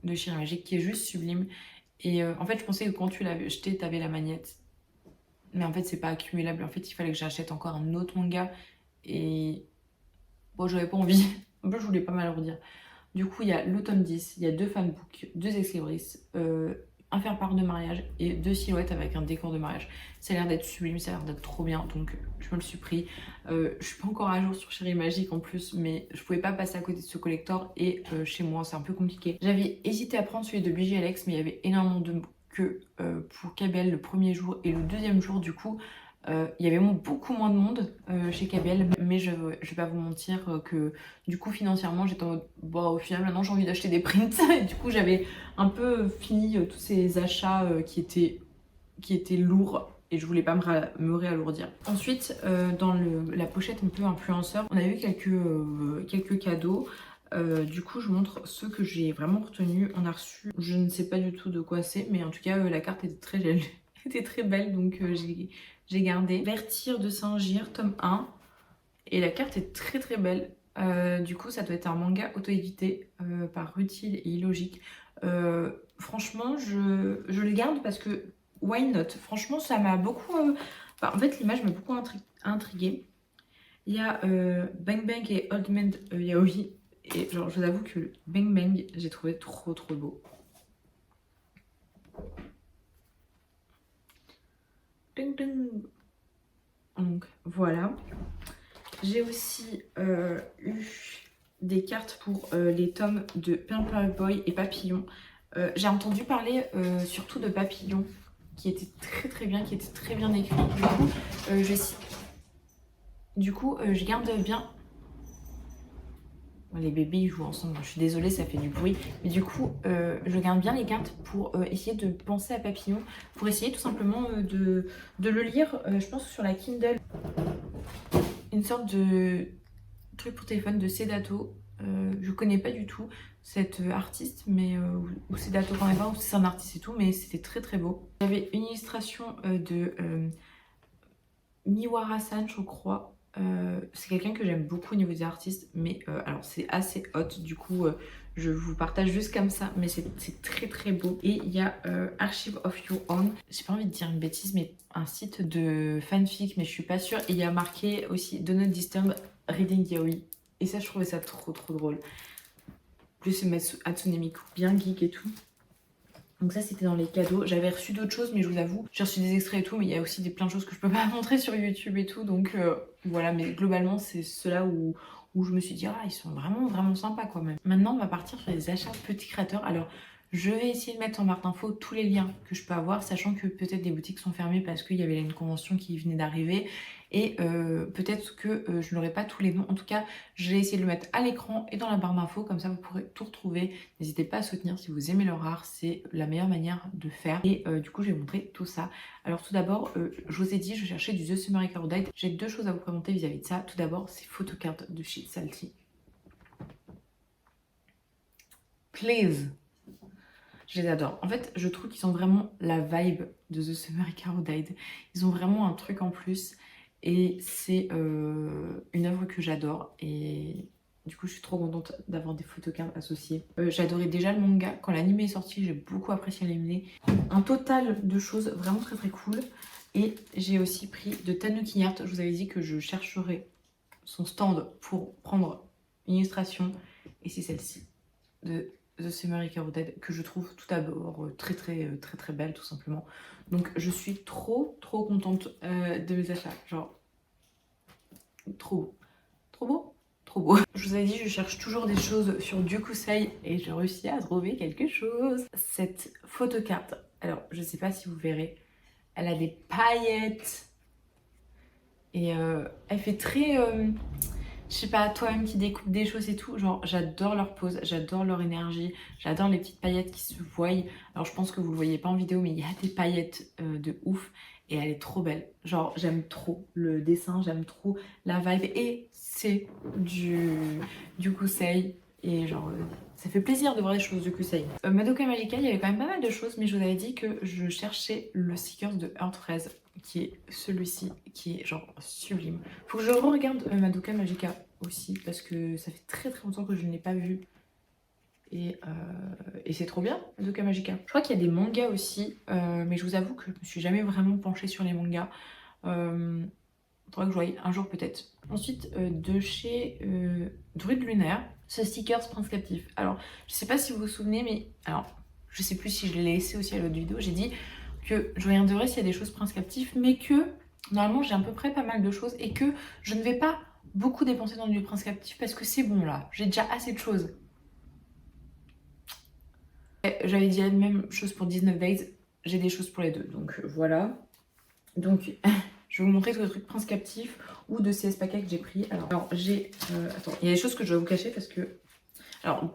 de Chérie Magique qui est juste sublime. Et en fait, je pensais que quand tu l'avais acheté, t'avais la magnette. Mais en fait, c'est pas accumulable. En fait, il fallait que j'achète encore un autre manga. Et bon, j'avais pas envie. En plus, je voulais pas m'alourdir. Du coup, il y a le tome 10, il y a 2 fanbooks, 2 ex-libris, un faire-part de mariage et 2 silhouettes avec un décor de mariage. Ça a l'air d'être sublime, ça a l'air d'être trop bien, donc je me le suis pris. Je suis pas encore à jour sur Chérie Magique en plus, mais je pouvais pas passer à côté de ce collector et chez moi, c'est un peu compliqué. J'avais hésité à prendre celui de BG Alex, mais il y avait énormément de queue pour KBL le premier jour et le deuxième jour, du coup. Il y avait beaucoup moins de monde chez KBL, mais je vais pas vous mentir que du coup financièrement j'étais en mode bon, au final maintenant j'ai envie d'acheter des prints et du coup j'avais un peu fini tous ces achats qui étaient lourds et je voulais pas me réalourdir. Ensuite dans la pochette un peu influenceur, on a eu quelques cadeaux. Du coup je montre ceux que j'ai vraiment retenus. On a reçu, je ne sais pas du tout de quoi c'est, mais en tout cas la carte était très belle, donc j'ai gardé. Vertir de Saint-Gyr, tome 1. Et la carte est très très belle. Du coup, ça doit être un manga auto-édité par Rutile et Illogique. Franchement, je le garde parce que why not? Franchement, ça m'a beaucoup... en fait, l'image m'a beaucoup intriguée. Il y a Bang Bang et Old Man Yaoi. Et genre, je vous avoue que le Bang Bang, j'ai trouvé trop beau. Ding, ding. Donc voilà. J'ai aussi eu des cartes pour les tomes de Paper Boy et Papillon. J'ai entendu parler surtout de Papillon, qui était très bien, qui était très bien écrit. Du coup, je garde bien. Les bébés ils jouent ensemble, je suis désolée, ça fait du bruit. Mais du coup, je garde bien les cartes pour essayer de penser à Papillon, pour essayer tout simplement de le lire, je pense, sur la Kindle. Une sorte de truc pour téléphone de Sedato. Je connais pas du tout cette artiste, mais ou Sedato quand même pas, ou c'est un artiste et tout, mais c'était très beau. J'avais une illustration de Miwara-san, je crois. C'est quelqu'un que j'aime beaucoup au niveau des artistes, mais alors c'est assez hot, du coup je vous partage juste comme ça, mais c'est très beau. Et il y a Archive of Your Own, j'ai pas envie de dire une bêtise, mais un site de fanfic, mais je suis pas sûre. Et il y a marqué aussi Do Not Disturb Reading Yaoi, et ça je trouvais ça trop drôle. Plus c'est Hatsune Miku, bien geek et tout. Donc ça c'était dans les cadeaux. J'avais reçu d'autres choses, mais je vous avoue, j'ai reçu des extraits et tout, mais il y a aussi plein de choses que je peux pas montrer sur YouTube et tout. Donc voilà, mais globalement c'est ceux-là où je me suis dit, ah ils sont vraiment sympas quand même. Maintenant on va partir sur les achats petits créateurs. Alors je vais essayer de mettre en barre d'infos tous les liens que je peux avoir, sachant que peut-être des boutiques sont fermées parce qu'il y avait une convention qui venait d'arriver. Et peut-être que je n'aurai pas tous les noms. En tout cas, je vais essayer de le mettre à l'écran et dans la barre d'infos, comme ça vous pourrez tout retrouver. N'hésitez pas à soutenir si vous aimez leur art, c'est la meilleure manière de faire. Et du coup, je vais vous montrer tout ça. Alors tout d'abord, je vous ai dit, je cherchais du The Summer Record Date. J'ai deux choses à vous présenter vis-à-vis de ça. Tout d'abord, ces photocards de chez Salty. Please! Je les adore. En fait, je trouve qu'ils ont vraiment la vibe de The Summer Record Date. Ils ont vraiment un truc en plus. Et c'est une œuvre que j'adore. Et du coup, je suis trop contente d'avoir des photocards associés. J'adorais déjà le manga. Quand l'anime est sorti, j'ai beaucoup apprécié l'anime. Un total de choses vraiment très cool. Et j'ai aussi pris de Tanuki Art. Je vous avais dit que je chercherais son stand pour prendre une illustration. Et c'est celle-ci de The Summer Record Date que je trouve tout d'abord très belle tout simplement. Donc je suis trop contente de mes achats. Genre trop beau. Je vous avais dit, je cherche toujours des choses sur Dukusei et j'ai réussi à trouver quelque chose. Cette photocarte, alors je sais pas si vous verrez, elle a des paillettes et elle fait très je sais pas, toi-même qui découpe des choses et tout, genre j'adore leur pose, j'adore leur énergie, j'adore les petites paillettes qui se voient. Alors je pense que vous le voyez pas en vidéo, mais il y a des paillettes de ouf et elle est trop belle. Genre j'aime trop le dessin, j'aime trop la vibe et c'est du Kusei et genre ça fait plaisir de voir des choses du Kusei. Madoka Magica, il y avait quand même pas mal de choses, mais je vous avais dit que je cherchais le sticker de Heartfraise, qui est celui-ci, qui est genre sublime. Faut que je re-regarde Madoka Magica aussi, parce que ça fait très longtemps que je ne l'ai pas vu. Et c'est trop bien, Madoka Magica. Je crois qu'il y a des mangas aussi, mais je vous avoue que je me suis jamais vraiment penchée sur les mangas. Faudrait que je voie un jour peut-être. Ensuite, de chez Druide Lunaire, ce sticker Prince Captif. Alors, je sais pas si vous vous souvenez, mais alors, je sais plus si je l'ai laissé aussi à l'autre vidéo, j'ai dit que je regarderai s'il y a des choses Prince Captif, mais que normalement j'ai à peu près pas mal de choses et que je ne vais pas beaucoup dépenser dans du Prince Captif parce que c'est bon là, j'ai déjà assez de choses. J'avais dit la même chose pour 19 Days, j'ai des choses pour les deux, donc voilà. Donc je vais vous montrer tous les trucs Prince Captif ou de CS Packet que j'ai pris. Alors j'ai... attends, il y a des choses que je dois vous cacher parce que... Alors,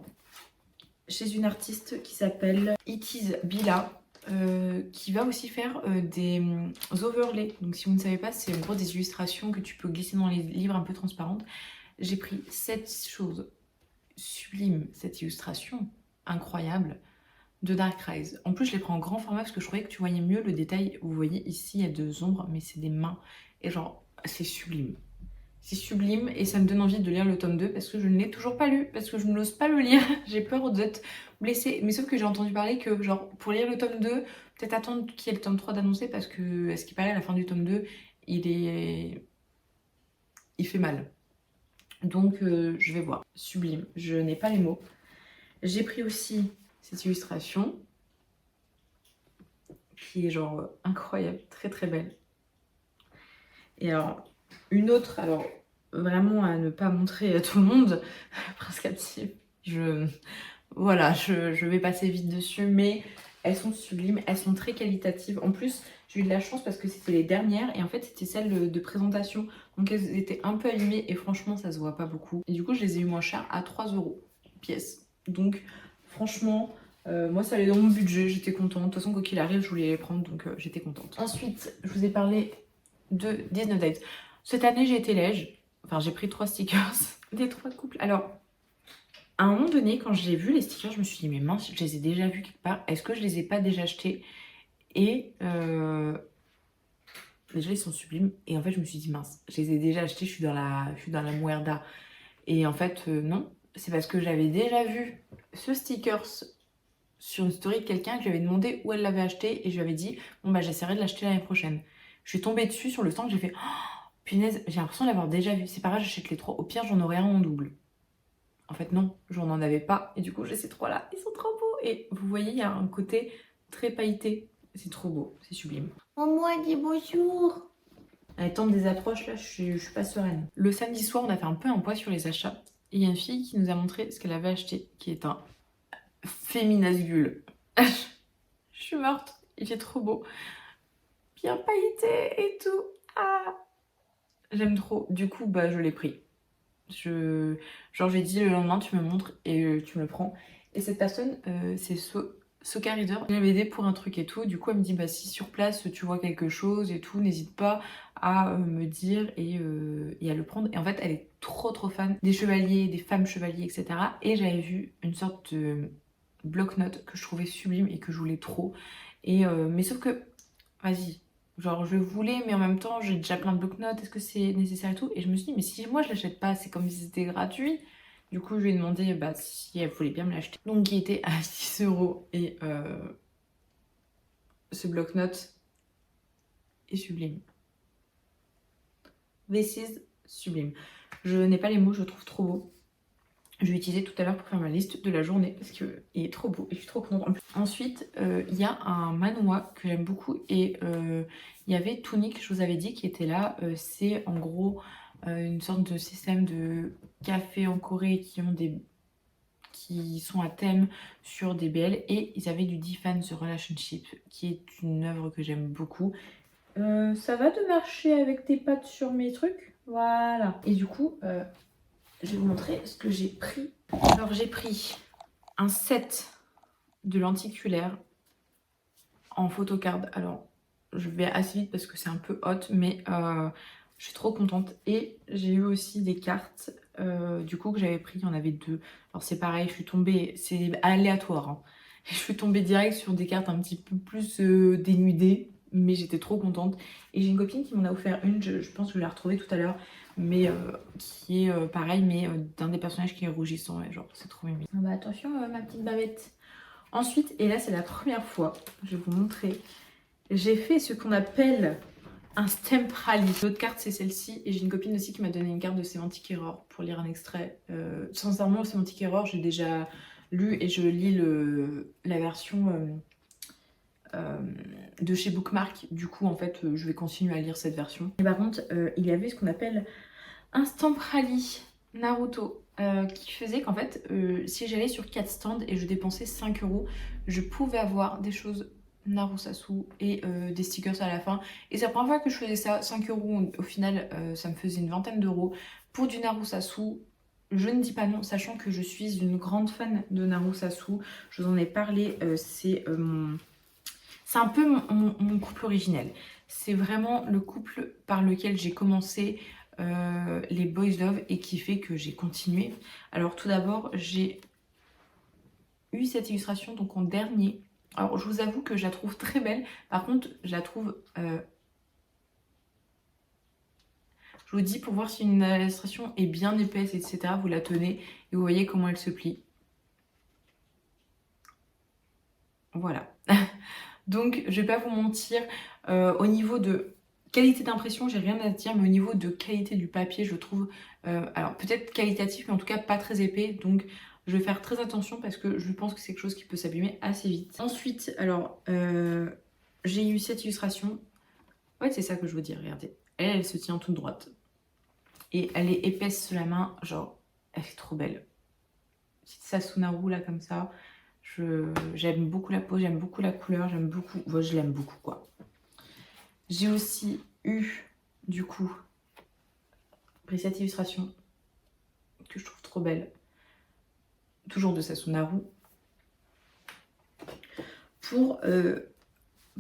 chez une artiste qui s'appelle It Is Bila, qui va aussi faire des overlays. Donc si vous ne savez pas, c'est en gros des illustrations que tu peux glisser dans les livres un peu transparentes. J'ai pris cette chose sublime, cette illustration incroyable de Dark Rise. En plus je l'ai pris en grand format parce que je croyais que tu voyais mieux le détail. Vous voyez ici il y a deux ombres mais c'est des mains et genre c'est sublime. C'est sublime et ça me donne envie de lire le tome 2 parce que je ne l'ai toujours pas lu, parce que je n'ose pas le lire. J'ai peur d'être blessée. Mais sauf que j'ai entendu parler que genre pour lire le tome 2, peut-être attendre qu'il y ait le tome 3 d'annoncer parce que à ce qui paraît à la fin du tome 2, il fait mal. Donc je vais voir. sublime. Je n'ai pas les mots. J'ai pris aussi cette illustration qui est genre incroyable, très très belle. Et alors, une autre, alors vraiment à ne pas montrer à tout le monde, presque voilà, je vais passer vite dessus, mais elles sont sublimes, elles sont très qualitatives. En plus, j'ai eu de la chance parce que c'était les dernières et en fait c'était celles de présentation. Donc elles étaient un peu abîmées et franchement ça se voit pas beaucoup. Et du coup je les ai eu moins cher à 3 € pièce. Donc franchement, moi ça allait dans mon budget, j'étais contente. De toute façon quoi qu'il arrive je voulais les prendre donc j'étais contente. Ensuite je vous ai parlé de Disney Dates. Cette année j'ai été lège, enfin j'ai pris 3 stickers des 3 couples. Alors à un moment donné, quand j'ai vu les stickers, je me suis dit, mais mince, je les ai déjà vus quelque part. Est-ce que je les ai pas déjà achetés? Et déjà, ils sont sublimes. Et en fait, je me suis dit, mince, je les ai déjà achetés, je suis dans la muerda. Et en fait, non. C'est parce que j'avais déjà vu ce stickers sur une story de quelqu'un que je lui avais demandé où elle l'avait acheté. Et je lui avais dit, bon, bah, j'essaierai de l'acheter l'année prochaine. Je suis tombée dessus sur le stand, j'ai fait, oh, punaise, j'ai l'impression de l'avoir déjà vu. C'est pas grave, j'achète les 3. Au pire, j'en aurai un en double. En fait non, j'en en avais pas et du coup j'ai ces 3 là, ils sont trop beaux et vous voyez il y a un côté très pailleté, c'est trop beau, c'est sublime. Maman dit bonjour. Elle tente des approches là, je suis pas sereine. Le samedi soir on a fait un peu un point sur les achats et il y a une fille qui nous a montré ce qu'elle avait acheté qui est un féminasgule. Je suis morte, il est trop beau, bien pailleté et tout, ah j'aime trop, du coup bah je l'ai pris. Genre j'ai dit le lendemain tu me montres et tu me le prends. Et cette personne c'est Soka Reader. Elle m'a aidé pour un truc et tout. Du coup elle me dit bah si sur place tu vois quelque chose et tout, n'hésite pas à me dire et à le prendre. Et en fait elle est trop fan des chevaliers, des femmes chevaliers, etc. Et j'avais vu une sorte de bloc-notes que je trouvais sublime et que je voulais trop. Et mais sauf que vas-y. Genre je voulais mais en même temps j'ai déjà plein de bloc-notes, est-ce que c'est nécessaire et tout? Et je me suis dit mais si moi je l'achète pas, c'est comme si c'était gratuit. Du coup je lui ai demandé bah, si elle voulait bien me l'acheter. Donc il était à 6 € et ce bloc-notes est sublime. This is sublime. Je n'ai pas les mots, je le trouve trop beau. Je vais l'utiliser tout à l'heure pour faire ma liste de la journée parce qu'il est trop beau et je suis trop contente. Ensuite, il y a un manhwa que j'aime beaucoup et il y avait Tunic, je vous avais dit, qui était là. C'est en gros une sorte de système de café en Corée qui sont à thème sur des BL et ils avaient du Define the Relationship qui est une œuvre que j'aime beaucoup. Ça va de marcher avec tes pattes sur mes trucs? Voilà. Et du coup... je vais vous montrer ce que j'ai pris. Alors j'ai pris un set de lenticulaires en photocard. Alors je vais assez vite parce que c'est un peu hot, mais je suis trop contente. Et j'ai eu aussi des cartes du coup que j'avais pris, il y en avait 2. Alors c'est pareil, je suis tombée, c'est aléatoire. Hein. Je suis tombée direct sur des cartes un petit peu plus dénudées, mais j'étais trop contente. Et j'ai une copine qui m'en a offert une, je pense que je vais la retrouver tout à l'heure. Mais qui est pareil, mais d'un des personnages qui est rougissant, et genre c'est trop mimi. Ah bah attention ma petite bavette. Ensuite, et là c'est la première fois, je vais vous montrer, j'ai fait ce qu'on appelle un stamp rally. L'autre carte c'est celle-ci, et j'ai une copine aussi qui m'a donné une carte de Semantic Error pour lire un extrait. Sincèrement, Semantic Error j'ai déjà lu et je lis la version de chez Bookmark. Du coup en fait je vais continuer à lire cette version. Et par contre il y avait ce qu'on appelle un stamp rally Naruto qui faisait qu'en fait si j'allais sur 4 stands et je dépensais 5 €, je pouvais avoir des choses Narusasu et des stickers à la fin. Et c'est la première fois que je faisais ça. 5 € au final ça me faisait une vingtaine d'euros pour du Narusasu. Je ne dis pas non, sachant que je suis une grande fan de Narusasu. Je vous en ai parlé, c'est un peu mon couple originel. C'est vraiment le couple par lequel j'ai commencé les Boys Love et qui fait que j'ai continué. Alors tout d'abord, j'ai eu cette illustration donc en dernier. Alors je vous avoue que je la trouve très belle. Par contre, je la trouve... je vous dis pour voir si une illustration est bien épaisse, etc. Vous la tenez et vous voyez comment elle se plie. Voilà. Donc je vais pas vous mentir, au niveau de Qualité d'impression, j'ai rien à dire, mais au niveau de qualité du papier, je trouve, alors peut-être qualitatif, mais en tout cas pas très épais, donc je vais faire très attention parce que je pense que c'est quelque chose qui peut s'abîmer assez vite. Ensuite, alors, j'ai eu cette illustration. Ouais, c'est ça que je veux dire, regardez. Elle se tient toute droite. Et elle est épaisse sur la main, genre, elle est trop belle. Petite Sasunaru là, comme ça. J'aime beaucoup la peau, j'aime beaucoup la couleur, j'aime beaucoup... Bon, je l'aime beaucoup, quoi. J'ai aussi eu, du coup, pris cette illustration que je trouve trop belle. Toujours de Sasunaru.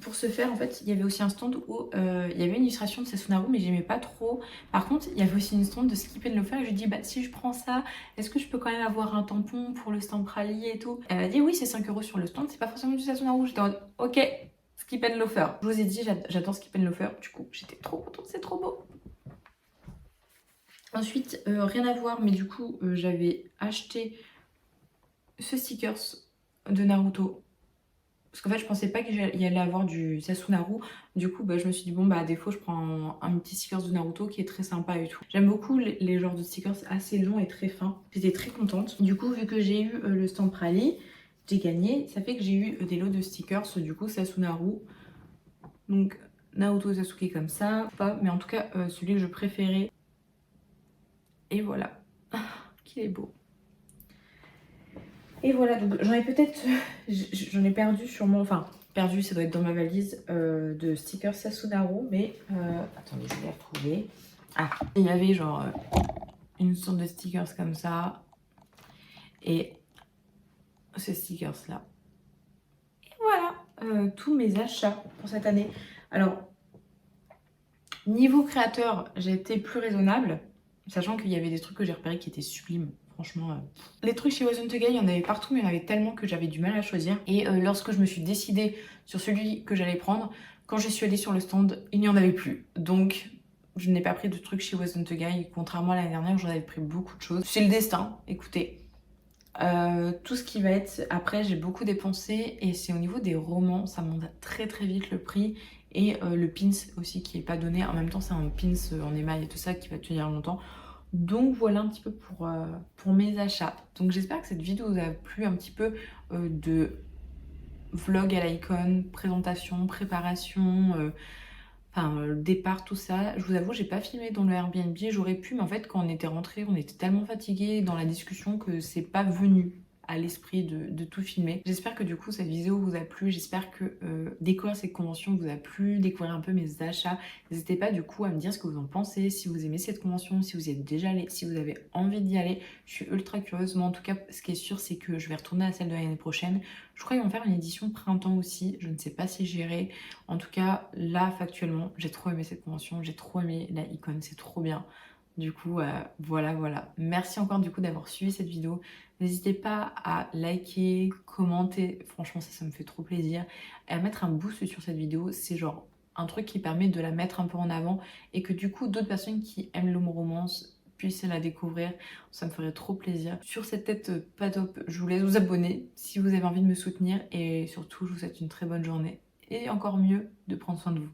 Pour ce faire, en fait, il y avait aussi un stand où il y avait une illustration de Sasunaru, mais j'aimais pas trop. Par contre, il y avait aussi une stand de Skip and Loafer et je lui ai dit, bah si je prends ça, est-ce que je peux quand même avoir un tampon pour le stand Prali et tout? Elle m'a dit, oui, c'est 5 € sur le stand, c'est pas forcément du Sasunaru. J'étais en mode, ok, Skip and Loafer. Je vous ai dit, j'adore Skip and Loafer, du coup, j'étais trop contente, c'est trop beau. Ensuite, rien à voir, mais du coup, j'avais acheté ce stickers de Naruto. Parce qu'en fait, je pensais pas qu'il y allait avoir du Sasunaru. Du coup, bah, je me suis dit, bon, bah, à défaut, je prends un petit stickers de Naruto qui est très sympa et tout. J'aime beaucoup les genres de stickers assez longs et très fins. J'étais très contente. Du coup, vu que j'ai eu le stand Prali, j'ai gagné. Ça fait que j'ai eu des lots de stickers, du coup, Sasunaru. Donc, Naruto Sasuke comme ça. Pas, mais en tout cas, celui que je préférais. Et voilà. Qu'il est beau. Et voilà, donc j'en ai peut-être, j'en ai perdu sûrement, enfin perdu, ça doit être dans ma valise de stickers Sasunaru, mais attendez, je vais la retrouver. Ah, il y avait genre une sorte de stickers comme ça et ce stickers là. Et voilà, tous mes achats pour cette année. Alors, niveau créateur, j'ai été plus raisonnable, sachant qu'il y avait des trucs que j'ai repérés qui étaient sublimes. Franchement, les trucs chez Wasn't a Guy, il y en avait partout, mais il y en avait tellement que j'avais du mal à choisir. Et lorsque je me suis décidée sur celui que j'allais prendre, quand je suis allée sur le stand, il n'y en avait plus. Donc, je n'ai pas pris de trucs chez Wasn't a Guy, contrairement à l'année dernière où j'en avais pris beaucoup de choses. C'est le destin, écoutez. Tout ce qui va être... Après, j'ai beaucoup dépensé et c'est au niveau des romans, ça monte très très vite le prix. Et le pins aussi qui est pas donné. En même temps, c'est un pins en émail et tout ça qui va tenir longtemps. Donc voilà un petit peu pour mes achats. Donc j'espère que cette vidéo vous a plu, un petit peu de vlog à l'icône, présentation, préparation, enfin départ, tout ça. Je vous avoue, j'ai pas filmé dans le Airbnb, j'aurais pu, mais en fait quand on était rentré, on était tellement fatigués dans la discussion que c'est pas venu à l'esprit de tout filmer. J'espère que du coup cette vidéo vous a plu, j'espère que découvrir cette convention vous a plu, découvrir un peu mes achats. N'hésitez pas du coup à me dire ce que vous en pensez, si vous aimez cette convention, si vous y êtes déjà allé, si vous avez envie d'y aller. Je suis ultra curieuse. Moi en tout cas, ce qui est sûr, c'est que je vais retourner à celle de l'année prochaine. Je crois qu'ils vont faire une édition printemps aussi, je ne sais pas si j'irai. En tout cas, là factuellement, j'ai trop aimé cette convention, j'ai trop aimé la icône, c'est trop bien. Du coup, voilà. Merci encore du coup d'avoir suivi cette vidéo. N'hésitez pas à liker, commenter. Franchement, ça me fait trop plaisir. Et à mettre un boost sur cette vidéo. C'est genre un truc qui permet de la mettre un peu en avant. Et que du coup, d'autres personnes qui aiment l'homo-romance puissent la découvrir. Ça me ferait trop plaisir. Sur cette tête pas top, je vous laisse vous abonner si vous avez envie de me soutenir. Et surtout, je vous souhaite une très bonne journée. Et encore mieux, de prendre soin de vous.